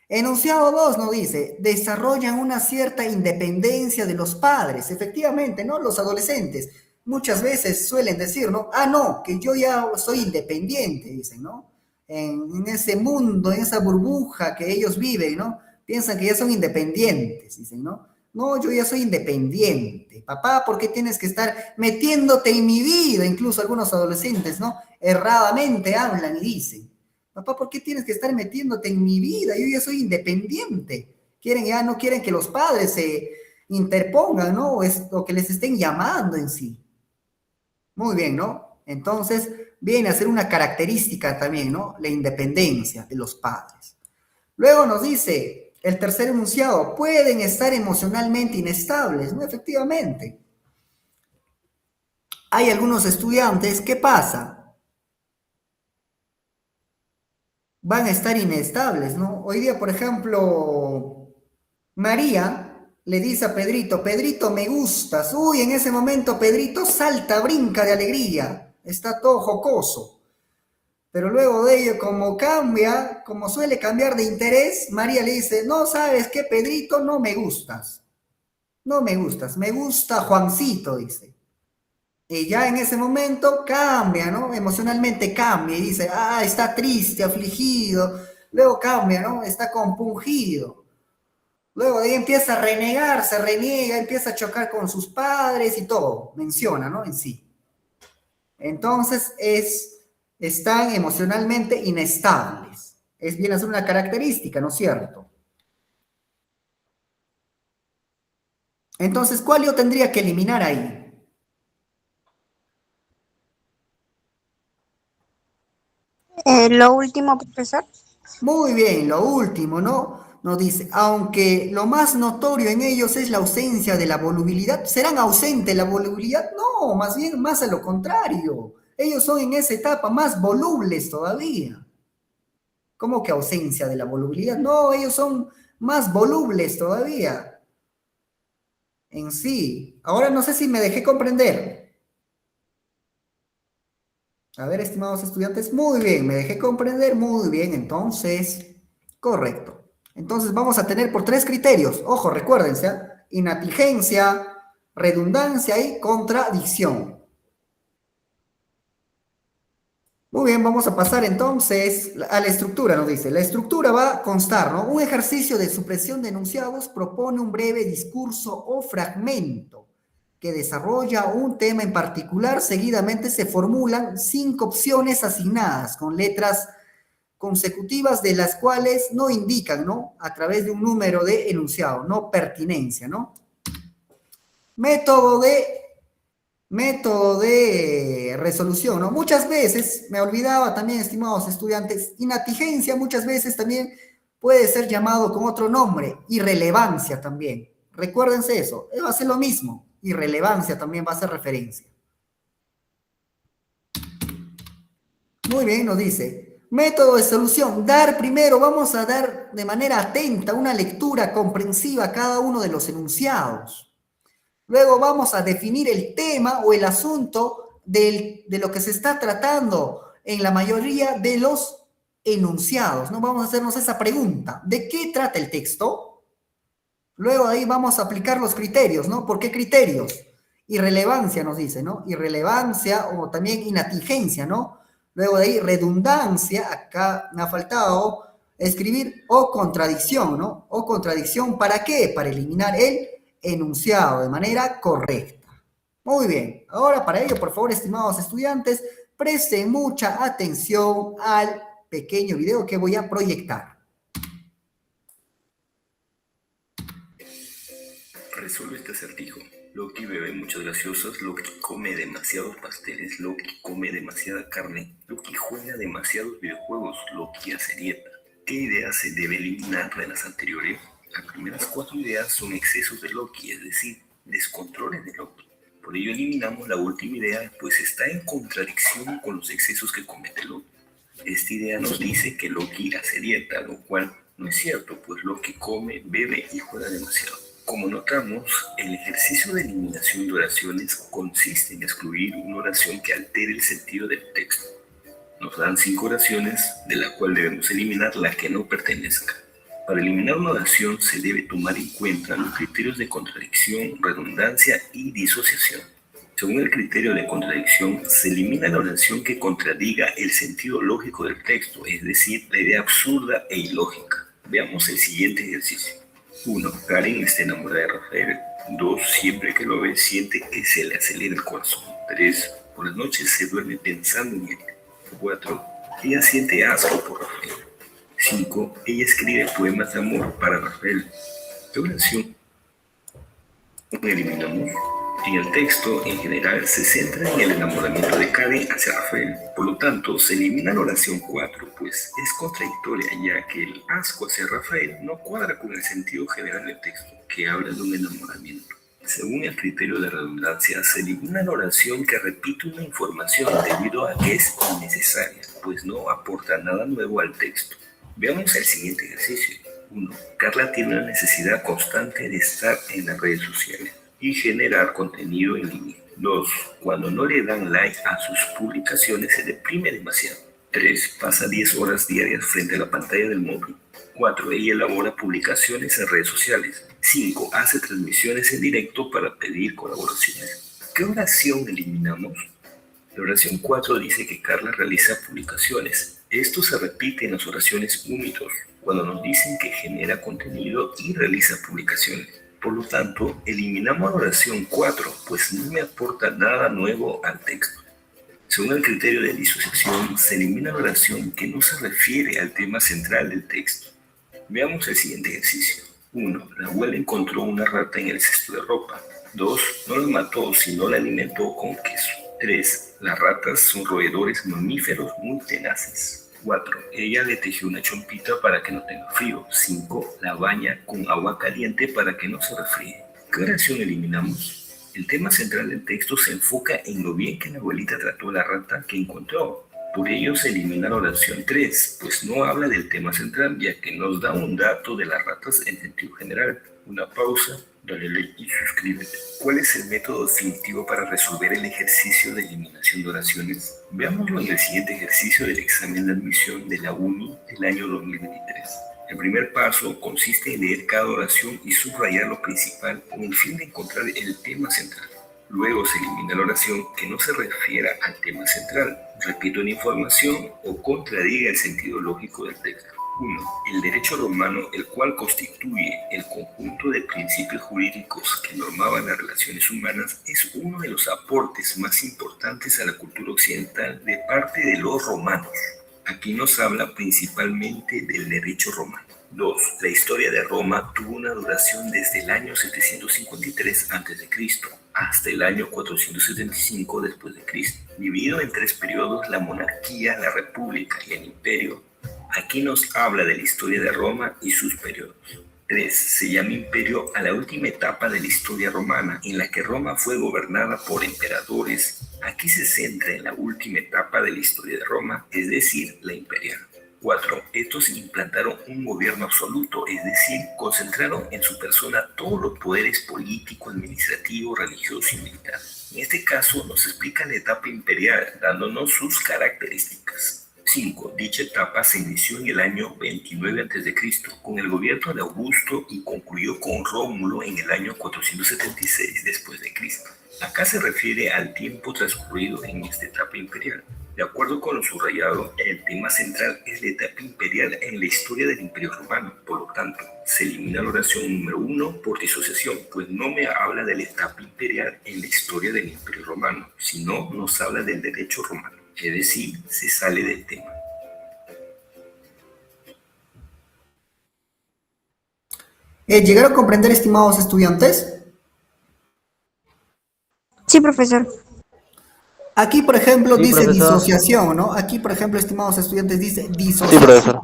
Enunciado 2 nos dice, desarrollan una cierta independencia de los padres. Efectivamente, ¿no? Los adolescentes muchas veces suelen decir, ¿no? Ah, no, que yo ya soy independiente, dicen, ¿no? En ese mundo, en esa burbuja que ellos viven, ¿no? Piensan que ya son independientes, dicen, ¿no? No, yo ya soy independiente. Papá, ¿por qué tienes que estar metiéndote en mi vida? Incluso algunos adolescentes, ¿no? Erradamente hablan y dicen. Papá, ¿por qué tienes que estar metiéndote en mi vida? Yo ya soy independiente. Ya no quieren que los padres se interpongan, ¿no? O que les estén llamando en sí. Muy bien, ¿no? Entonces, viene a ser una característica también, ¿no? La independencia de los padres. Luego nos dice el tercer enunciado, pueden estar emocionalmente inestables, ¿no? Efectivamente. Hay algunos estudiantes, ¿qué pasa? Van a estar inestables, ¿no? Hoy día, por ejemplo, María le dice a Pedrito, Pedrito, me gustas. Uy, en ese momento Pedrito salta, brinca de alegría, está todo jocoso. Pero luego de ello, como cambia, como suele cambiar de interés, María le dice, no, ¿sabes qué, Pedrito? No me gustas. No me gustas, me gusta Juancito, dice. Y ya en ese momento cambia, ¿no? Emocionalmente cambia y dice, ah, está triste, afligido. Luego cambia, ¿no? Está compungido. Luego de ahí empieza a renegar, se reniega, empieza a chocar con sus padres y todo. Menciona, ¿no? En sí. Entonces están emocionalmente inestables. Es bien hacer una característica, ¿no es cierto? Entonces, ¿cuál yo tendría que eliminar ahí?
Lo último, profesor.
Muy bien, lo último, ¿no? Nos dice, aunque lo más notorio en ellos es la ausencia de la volubilidad, ¿serán ausentes la volubilidad? No, más bien más a lo contrario. Ellos son en esa etapa más volubles todavía. ¿Cómo que ausencia de la volubilidad? No, ellos son más volubles todavía en sí. Ahora no sé si me dejé comprender. A ver, estimados estudiantes, muy bien, me dejé comprender, muy bien, entonces, correcto. Entonces vamos a tener por 3 criterios, ojo, recuérdense, ¿eh? Inadvertencia, redundancia y contradicción. Muy bien, vamos a pasar entonces a la estructura, nos dice. La estructura va a constar, ¿no? Un ejercicio de supresión de enunciados propone un breve discurso o fragmento que desarrolla un tema en particular. Seguidamente se formulan 5 opciones asignadas con letras consecutivas de las cuales no indican, ¿no? A través de un número de enunciado, no pertinencia, ¿no? Método de resolución, ¿no? Muchas veces, me olvidaba también, estimados estudiantes, inadvertencia muchas veces también puede ser llamado con otro nombre, irrelevancia también. Recuérdense eso, va a ser lo mismo, irrelevancia también va a ser referencia. Muy bien, nos dice, método de solución, vamos a dar de manera atenta una lectura comprensiva a cada uno de los enunciados. Luego vamos a definir el tema o el asunto de lo que se está tratando en la mayoría de los enunciados, ¿no? Vamos a hacernos esa pregunta, ¿de qué trata el texto? Luego ahí vamos a aplicar los criterios, ¿no? ¿Por qué criterios? Irrelevancia nos dice, ¿no? Irrelevancia o también inadvertencia, ¿no? Luego de ahí redundancia, acá me ha faltado escribir o contradicción, ¿no? O contradicción, ¿para qué? Para eliminar el enunciado de manera correcta. Muy bien, ahora para ello, por favor, estimados estudiantes, presten mucha atención al pequeño video que voy a proyectar.
Resuelve este acertijo. Loki bebe muchas gaseosas, Loki come demasiados pasteles, Loki come demasiada carne, Loki juega demasiados videojuegos, Loki hace dieta. ¿Qué idea se debe eliminar de las anteriores? Las primeras 4 ideas son excesos de Loki, es decir, descontroles de Loki. Por ello eliminamos la última idea, pues está en contradicción con los excesos que comete Loki. Esta idea nos dice que Loki hace dieta, lo cual no es cierto, pues Loki come, bebe y juega demasiado. Como notamos, el ejercicio de eliminación de oraciones consiste en excluir una oración que altere el sentido del texto. Nos dan 5 oraciones, de la cual debemos eliminar la que no pertenezca. Para eliminar una oración se debe tomar en cuenta los criterios de contradicción, redundancia y disociación. Según el criterio de contradicción, se elimina la oración que contradiga el sentido lógico del texto, es decir, la idea absurda e ilógica. Veamos el siguiente ejercicio. 1. Karen está enamorada de Rafael. 2. Siempre que lo ve siente que se le acelera el corazón. 3. Por las noches se duerme pensando en él. 4. Ella siente asco por Rafael. 5. Ella escribe poemas de amor para Rafael. ¿Qué oración eliminamos? En el texto, en general, se centra en el enamoramiento de Karen hacia Rafael. Por lo tanto, se elimina la oración 4, pues es contradictoria, ya que el asco hacia Rafael no cuadra con el sentido general del texto, que habla de un enamoramiento. Según el criterio de redundancia, se elimina la oración que repite una información debido a que es innecesaria, pues no aporta nada nuevo al texto. Veamos el siguiente ejercicio. 1. Carla tiene una necesidad constante de estar en las redes sociales y generar contenido en línea. 2. Cuando no le dan like a sus publicaciones se deprime demasiado. 3. Pasa 10 horas diarias frente a la pantalla del móvil. 4. Ella elabora publicaciones en redes sociales. 5. Hace transmisiones en directo para pedir colaboraciones. ¿Qué oración eliminamos? La oración 4 dice que Carla realiza publicaciones. Esto se repite en las oraciones úmitos, cuando nos dicen que genera contenido y realiza publicaciones. Por lo tanto, eliminamos la oración 4, pues no me aporta nada nuevo al texto. Según el criterio de disociación, se elimina la oración que no se refiere al tema central del texto. Veamos el siguiente ejercicio. 1. La abuela encontró una rata en el cesto de ropa. 2. No la mató, sino la alimentó con queso. 3. Las ratas son roedores mamíferos muy tenaces. 4. Ella le tejió una chompita para que no tenga frío. 5. La baña con agua caliente para que no se resfríe. ¿Qué oración eliminamos? El tema central del texto se enfoca en lo bien que la abuelita trató a la rata que encontró. Por ello se elimina la oración 3, pues no habla del tema central, ya que nos da un dato de las ratas en sentido general. Una pausa, dale like y suscríbete. ¿Cuál es el método definitivo para resolver el ejercicio de eliminación de oraciones? Veámoslo en el siguiente ejercicio del examen de admisión de la UNI del año 2023. El primer paso consiste en leer cada oración y subrayar lo principal con el fin de encontrar el tema central. Luego se elimina la oración que no se refiera al tema central, repite una información o contradiga el sentido lógico del texto. 1. El derecho romano, el cual constituye el conjunto de principios jurídicos que normaban las relaciones humanas, es uno de los aportes más importantes a la cultura occidental de parte de los romanos. Aquí nos habla principalmente del derecho romano. 2. La historia de Roma tuvo una duración desde el año 753 a.C. hasta el año 475 después de Cristo, dividido en 3 periodos: la monarquía, la república y el imperio. Aquí nos habla de la historia de Roma y sus periodos. 3. Se llama imperio a la última etapa de la historia romana, en la que Roma fue gobernada por emperadores. Aquí se centra en la última etapa de la historia de Roma, es decir, la imperial. 4. Estos implantaron un gobierno absoluto, es decir, concentraron en su persona todos los poderes político, administrativo, religioso y militar. En este caso nos explica la etapa imperial, dándonos sus características. 5. Dicha etapa se inició en el año 29 a.C. con el gobierno de Augusto y concluyó con Rómulo en el año 476 después de Cristo. Acá se refiere al tiempo transcurrido en esta etapa imperial. De acuerdo con lo subrayado, el tema central es la etapa imperial en la historia del Imperio Romano. Por lo tanto, se elimina la oración número 1 por disociación, pues no me habla de la etapa imperial en la historia del Imperio Romano, sino nos habla del derecho romano. Es decir, se sale del tema.
¿Llegaron a comprender, estimados estudiantes?
Sí, profesor.
Aquí, por ejemplo,
Sí,
dice
profesor.
disociación, ¿no? Aquí, por ejemplo, estimados estudiantes, dice
Sí,
disociación,
profesor.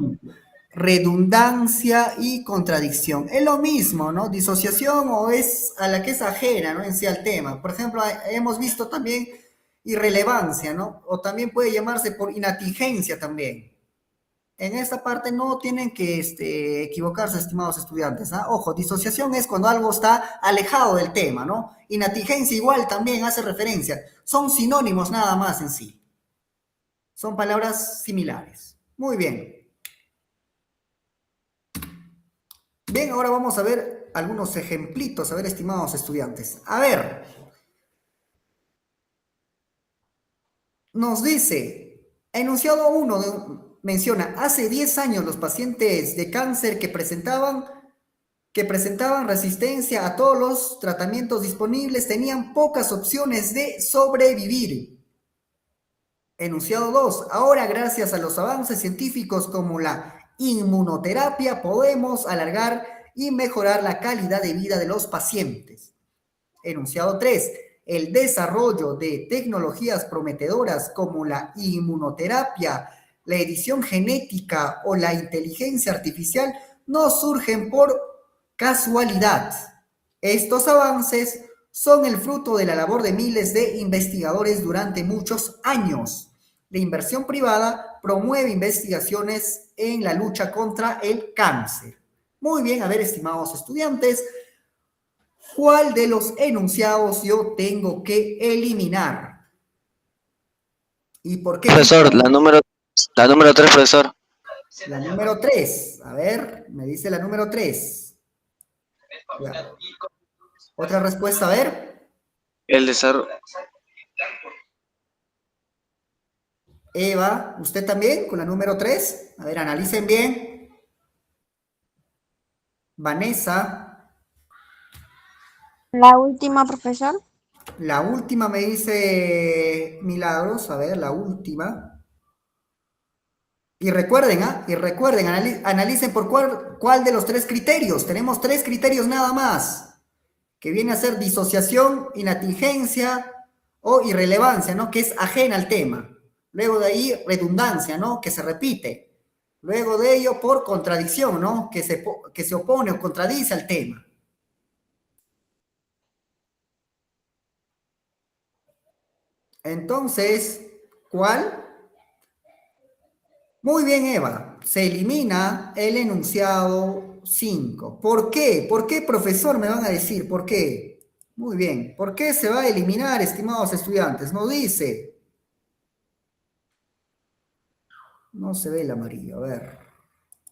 redundancia y contradicción. Es lo mismo, ¿no? Disociación o es a la que es ajena, ¿no? En sí al tema. Por ejemplo, hemos visto también irrelevancia, ¿no? O también puede llamarse por inatingencia también. En esta parte no tienen que equivocarse, estimados estudiantes, ¿ah? Ojo, disociación es cuando algo está alejado del tema, ¿no? Inatingencia igual también hace referencia. Son sinónimos nada más en sí. Son palabras similares. Muy bien. Bien, ahora vamos a ver algunos ejemplitos, a ver, estimados estudiantes. A ver. Nos dice, enunciado 1 menciona, hace 10 años los pacientes de cáncer que presentaban resistencia a todos los tratamientos disponibles tenían pocas opciones de sobrevivir. Enunciado 2, ahora gracias a los avances científicos como la inmunoterapia podemos alargar y mejorar la calidad de vida de los pacientes. Enunciado 3, el desarrollo de tecnologías prometedoras como la inmunoterapia, la edición genética o la inteligencia artificial no surgen por casualidad. Estos avances son el fruto de la labor de miles de investigadores durante muchos años. La inversión privada promueve investigaciones en la lucha contra el cáncer. Muy bien, a ver, estimados estudiantes, ¿cuál de los enunciados yo tengo que eliminar? ¿Y por qué?
Profesor, la número 3, profesor.
La número 3. A ver, me dice la número 3. Otra respuesta, a ver.
El desarrollo.
Eva, ¿usted también con la número 3? A ver, analicen bien. Vanessa.
La última, profesor.
La última me dice Milagros. A ver, la última. Y recuerden, analicen por cuál de los 3 criterios. Tenemos 3 criterios nada más, que viene a ser disociación, inatingencia o irrelevancia, ¿no? Que es ajena al tema. Luego de ahí, redundancia, ¿no? Que se repite. Luego de ello, por contradicción, ¿no? Que se opone o contradice al tema. Entonces, ¿cuál? Muy bien, Eva. Se elimina el enunciado 5. ¿Por qué? ¿Por qué, profesor? Me van a decir, ¿por qué? Muy bien. ¿Por qué se va a eliminar, estimados estudiantes? Nos dice. No se ve el amarillo. A ver.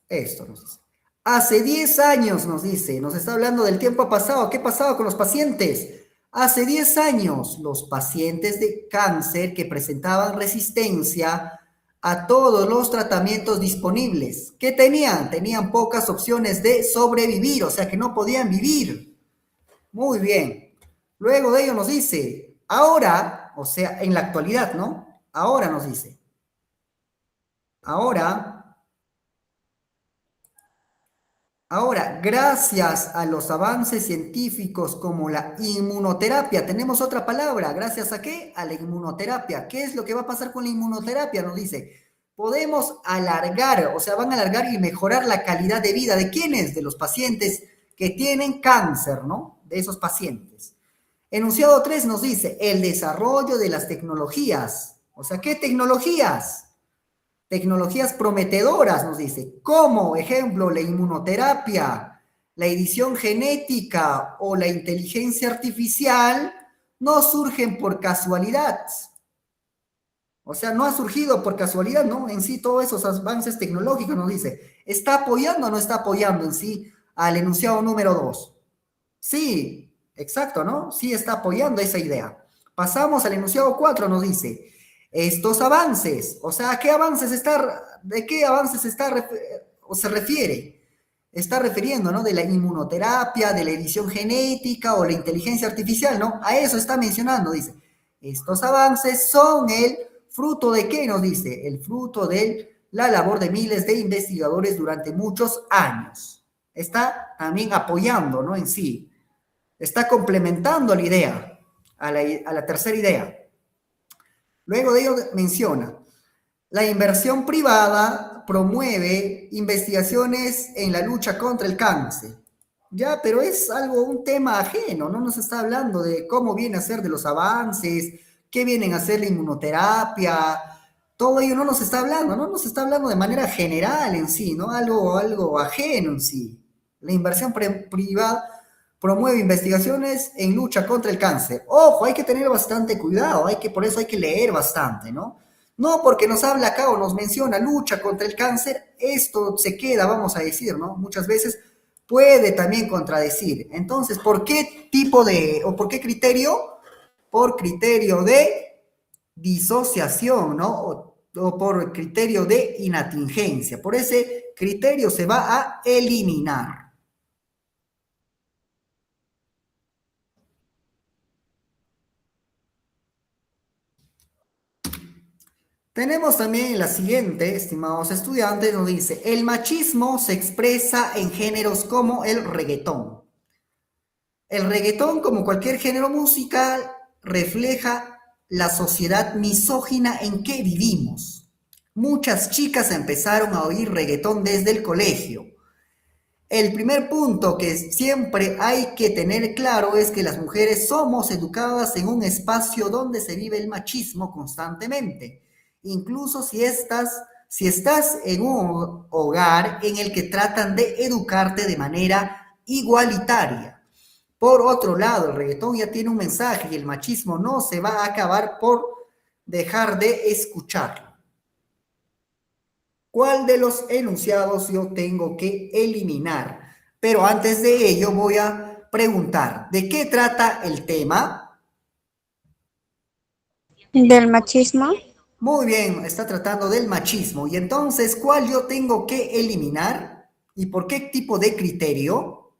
Esto nos dice. Hace 10 años nos dice. Nos está hablando del tiempo pasado. ¿Qué pasaba con los pacientes? Hace 10 años, los pacientes de cáncer que presentaban resistencia a todos los tratamientos disponibles. ¿Qué tenían? Tenían pocas opciones de sobrevivir, o sea que no podían vivir. Muy bien. Luego de ello nos dice, ahora, o sea, en la actualidad, ¿no? Ahora nos dice. Ahora, gracias a los avances científicos como la inmunoterapia, tenemos otra palabra, ¿gracias a qué? A la inmunoterapia. ¿Qué es lo que va a pasar con la inmunoterapia? Nos dice, podemos alargar, o sea, van a alargar y mejorar la calidad de vida. ¿De quiénes? De los pacientes que tienen cáncer, ¿no? De esos pacientes. Enunciado 3 nos dice, el desarrollo de las tecnologías. O sea, ¿qué tecnologías? Tecnologías prometedoras, nos dice, como ejemplo la inmunoterapia, la edición genética o la inteligencia artificial, no surgen por casualidad. O sea, no ha surgido por casualidad, ¿no? En sí, todos esos avances tecnológicos, nos dice, ¿está apoyando o no está apoyando en sí al enunciado número 2? Sí, exacto, ¿no? Sí está apoyando esa idea. Pasamos al enunciado 4, nos dice, estos avances, o sea, ¿de qué avances o se refiere? Está refiriendo, ¿no? De la inmunoterapia, de la edición genética o la inteligencia artificial, ¿no? A eso está mencionando, dice. Estos avances son el fruto de qué, nos dice, el fruto de la labor de miles de investigadores durante muchos años. Está también apoyando, ¿no? En sí. Está complementando la idea, a la tercera idea. Luego de ello menciona, la inversión privada promueve investigaciones en la lucha contra el cáncer. Ya, pero es un tema ajeno, no nos está hablando de cómo viene a ser de los avances, qué vienen a ser la inmunoterapia, todo ello no nos está hablando, no nos está hablando de manera general en sí, ¿no? Algo ajeno en sí. La inversión privada promueve investigaciones en lucha contra el cáncer. Ojo, hay que tener bastante cuidado, por eso hay que leer bastante, ¿no? No porque nos habla acá o nos menciona lucha contra el cáncer, esto se queda, vamos a decir, ¿no? Muchas veces puede también contradecir. Entonces, ¿por qué por qué criterio? Por criterio de disociación, ¿no? O por criterio de inatingencia. Por ese criterio se va a eliminar. Tenemos también la siguiente, estimados estudiantes, nos dice, el machismo se expresa en géneros como el reggaetón. El reggaetón, como cualquier género musical, refleja la sociedad misógina en que vivimos. Muchas chicas empezaron a oír reggaetón desde el colegio. El primer punto que siempre hay que tener claro es que las mujeres somos educadas en un espacio donde se vive el machismo constantemente. Incluso si estás en un hogar en el que tratan de educarte de manera igualitaria. Por otro lado, el reggaetón ya tiene un mensaje y el machismo no se va a acabar por dejar de escucharlo. ¿Cuál de los enunciados yo tengo que eliminar? Pero antes de ello voy a preguntar, ¿de qué trata el tema?
Del machismo.
Muy bien, está tratando del machismo. Y entonces, ¿cuál yo tengo que eliminar? ¿Y por qué tipo de criterio?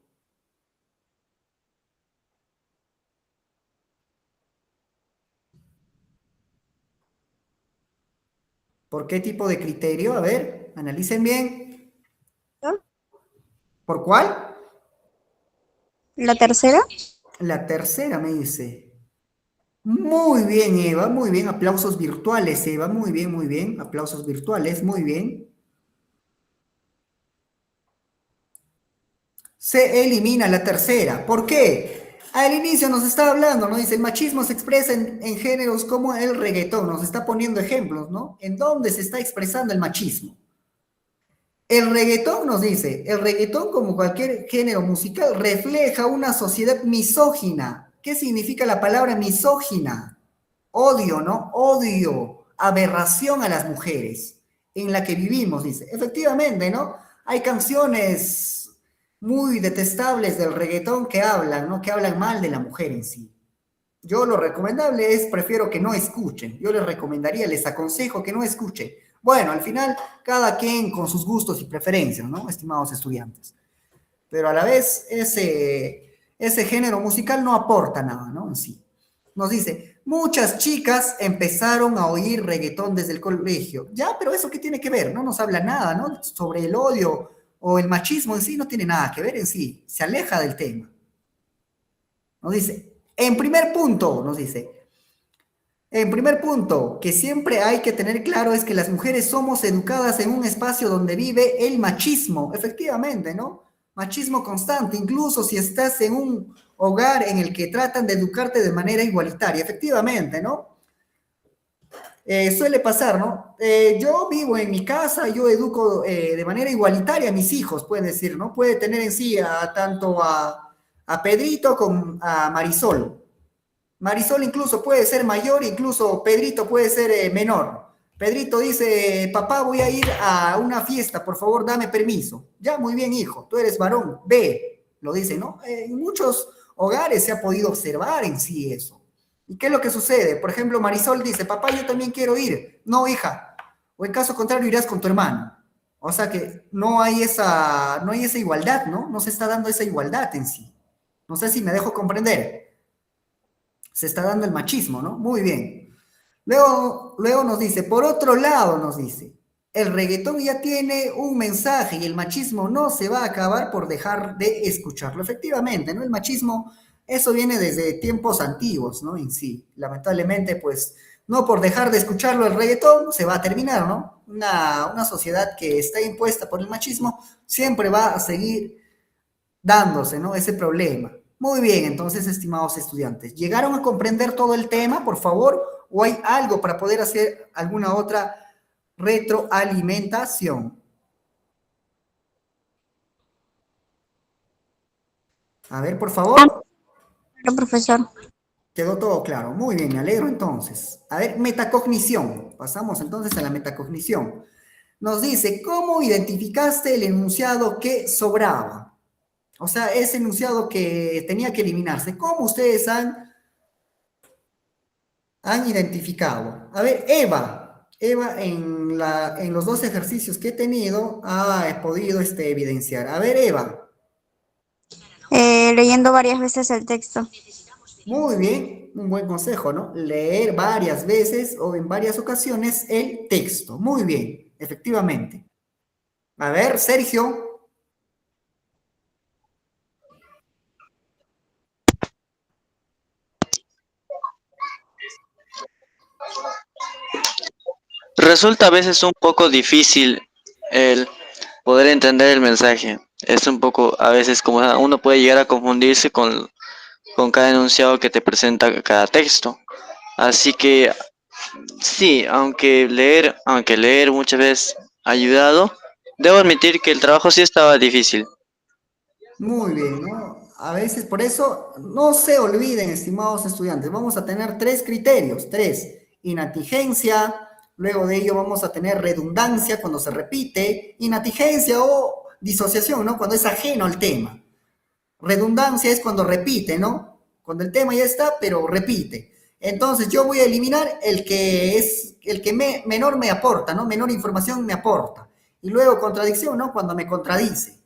¿Por qué tipo de criterio? A ver, analicen bien.
¿No?
¿Por cuál?
La tercera.
La tercera me dice. Muy bien, Eva, muy bien. Aplausos virtuales, Eva. Muy bien, muy bien. Aplausos virtuales, muy bien. Se elimina la tercera. ¿Por qué? Al inicio nos está hablando, ¿no? Dice, el machismo se expresa en géneros como el reggaetón. Nos está poniendo ejemplos, ¿no? ¿En dónde se está expresando el machismo? El reggaetón nos dice, el reggaetón como cualquier género musical refleja una sociedad misógina. ¿Qué significa la palabra misógina? Odio, ¿no? Odio, aberración a las mujeres en la que vivimos, dice. Efectivamente, ¿no? Hay canciones muy detestables del reggaetón que hablan, ¿no? Que hablan mal de la mujer en sí. Yo lo recomendable es, prefiero que no escuchen. Yo les recomendaría, les aconsejo que no escuchen. Bueno, al final, cada quien con sus gustos y preferencias, ¿no? Estimados estudiantes. Pero a la vez, ese género musical no aporta nada, ¿no? En sí. Nos dice, muchas chicas empezaron a oír reggaetón desde el colegio. Ya, pero eso qué tiene que ver, no nos habla nada, ¿no? Sobre el odio o el machismo en sí no tiene nada que ver en sí, se aleja del tema. Nos dice, en primer punto, nos dice, en primer punto, que siempre hay que tener claro es que las mujeres somos educadas en un espacio donde vive el machismo, efectivamente, ¿no? Machismo constante, incluso si estás en un hogar en el que tratan de educarte de manera igualitaria, efectivamente, ¿no? Suele pasar, ¿no? Yo vivo en mi casa, yo educo de manera igualitaria a mis hijos, puede decir, ¿no? Puede tener en sí tanto a Pedrito como a Marisol. Marisol incluso puede ser mayor, incluso Pedrito puede ser menor. Pedrito dice, papá, voy a ir a una fiesta, por favor, dame permiso. Ya, muy bien, hijo, tú eres varón, ve, lo dice, ¿no? En muchos hogares se ha podido observar en sí eso. ¿Y qué es lo que sucede? Por ejemplo, Marisol dice, papá, yo también quiero ir. No, hija, o en caso contrario irás con tu hermano. O sea que no hay esa igualdad, ¿no? No se está dando esa igualdad en sí. No sé si me dejo comprender. Se está dando el machismo, ¿no? Muy bien. Luego nos dice, por otro lado nos dice, el reggaetón ya tiene un mensaje y el machismo no se va a acabar por dejar de escucharlo. Efectivamente, ¿no? El machismo, eso viene desde tiempos antiguos, ¿no? En sí. Lamentablemente, pues, no por dejar de escucharlo el reggaetón se va a terminar, ¿no? Una sociedad que está impuesta por el machismo siempre va a seguir dándose, ¿no? Ese problema. Muy bien, entonces, estimados estudiantes, ¿llegaron a comprender todo el tema, por favor? ¿O hay algo para poder hacer alguna otra retroalimentación? A ver, por favor.
Claro, profesor.
Quedó todo claro. Muy bien, me alegro entonces. A ver, metacognición. Pasamos entonces a la metacognición. Nos dice, ¿cómo identificaste el enunciado que sobraba? O sea, ese enunciado que tenía que eliminarse. ¿Cómo ustedes han identificado? A ver, Eva en los dos ejercicios que he tenido, he podido evidenciar. A ver, Eva.
Leyendo varias veces el texto.
Muy bien, un buen consejo, ¿no? Leer varias veces o en varias ocasiones el texto. Muy bien, efectivamente. A ver, Sergio.
Resulta a veces un poco difícil el poder entender el mensaje. Es un poco, a veces como uno puede llegar a confundirse con cada enunciado que te presenta cada texto. Así que sí, aunque leer muchas veces ha ayudado, debo admitir que el trabajo sí estaba difícil.
Muy bien, ¿no? A veces, por eso, no se olviden, estimados estudiantes, vamos a tener tres criterios, tres, inatigencia, luego de ello vamos a tener redundancia cuando se repite, inatigencia o disociación, ¿no? Cuando es ajeno al tema. Redundancia es cuando repite, ¿no? Cuando el tema ya está, pero repite. Entonces yo voy a eliminar el que menor me aporta, ¿no? Menor información me aporta. Y luego contradicción, ¿no? Cuando me contradice.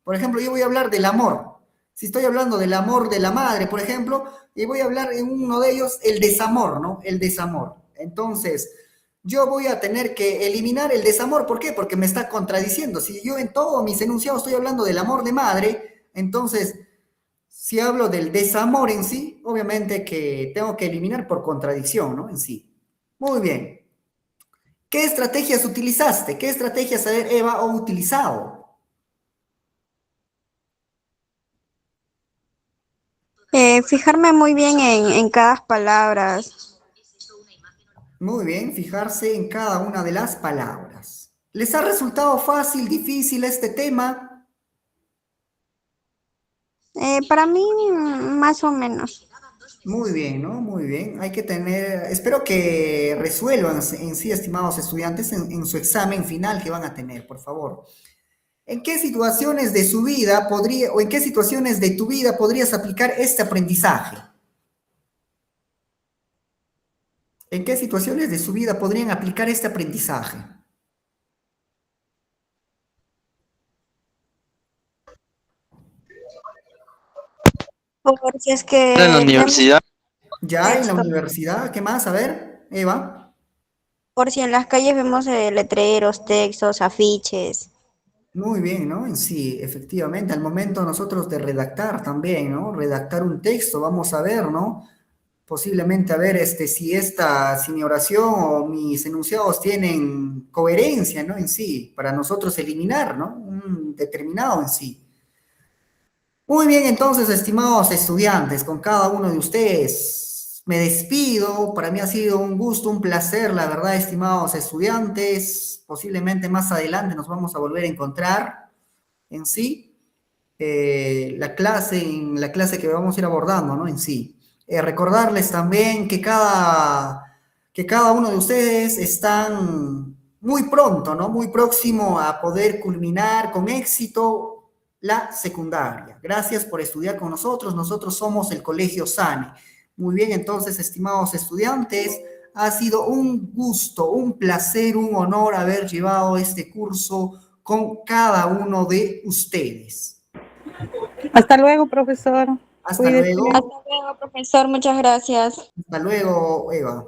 Por ejemplo, yo voy a hablar del amor. Si estoy hablando del amor de la madre, por ejemplo, y voy a hablar en uno de ellos el desamor, ¿no? El desamor. Entonces, yo voy a tener que eliminar el desamor. ¿Por qué? Porque me está contradiciendo. Si yo en todos mis enunciados estoy hablando del amor de madre, entonces Si hablo del desamor en sí, obviamente que tengo que eliminar por contradicción, ¿no? En sí. Muy bien. ¿Qué estrategias utilizaste? ¿Qué estrategias, a ver, Eva, ha utilizado?
Fijarme muy bien en cada palabra.
Muy bien, fijarse en cada una de las palabras. ¿Les ha resultado fácil, difícil este tema?
Para mí, más o menos.
Muy bien, ¿no? Muy bien. Hay que tener, espero que resuelvan en sí, estimados estudiantes, en su examen final que van a tener, por favor. ¿En qué situaciones de su vida podría, o en qué situaciones de tu vida podrías aplicar este aprendizaje? ¿En qué situaciones de su vida podrían aplicar este aprendizaje?
Por si es
En la
que tenemos
universidad.
Ya en la
texto,
universidad, ¿qué más? A ver, Eva.
por si en las calles vemos letreros, textos, afiches.
Muy bien, ¿no? En sí, efectivamente, al momento nosotros de redactar también, ¿no? Redactar un texto, vamos a ver, ¿no? Posiblemente a ver si mi oración o mis enunciados tienen coherencia, ¿no? En sí, para nosotros eliminar, ¿no? Un determinado en sí. Muy bien, entonces, estimados estudiantes, con cada uno de ustedes me despido. Para mí ha sido un gusto, un placer, la verdad, estimados estudiantes. Posiblemente más adelante nos vamos a volver a encontrar en sí. En la clase que vamos a ir abordando, ¿no? En sí. Recordarles también que cada uno de ustedes están muy pronto, ¿no? Muy próximo a poder culminar con éxito la secundaria. Gracias por estudiar con nosotros. Nosotros somos el Colegio SANE. Muy bien, entonces, estimados estudiantes, ha sido un gusto, un placer, un honor haber llevado este curso con cada uno de ustedes.
Hasta luego, profesor.
Hasta
Cuídese.
luego.
Hasta luego, profesor. Muchas gracias.
Hasta luego, Eva.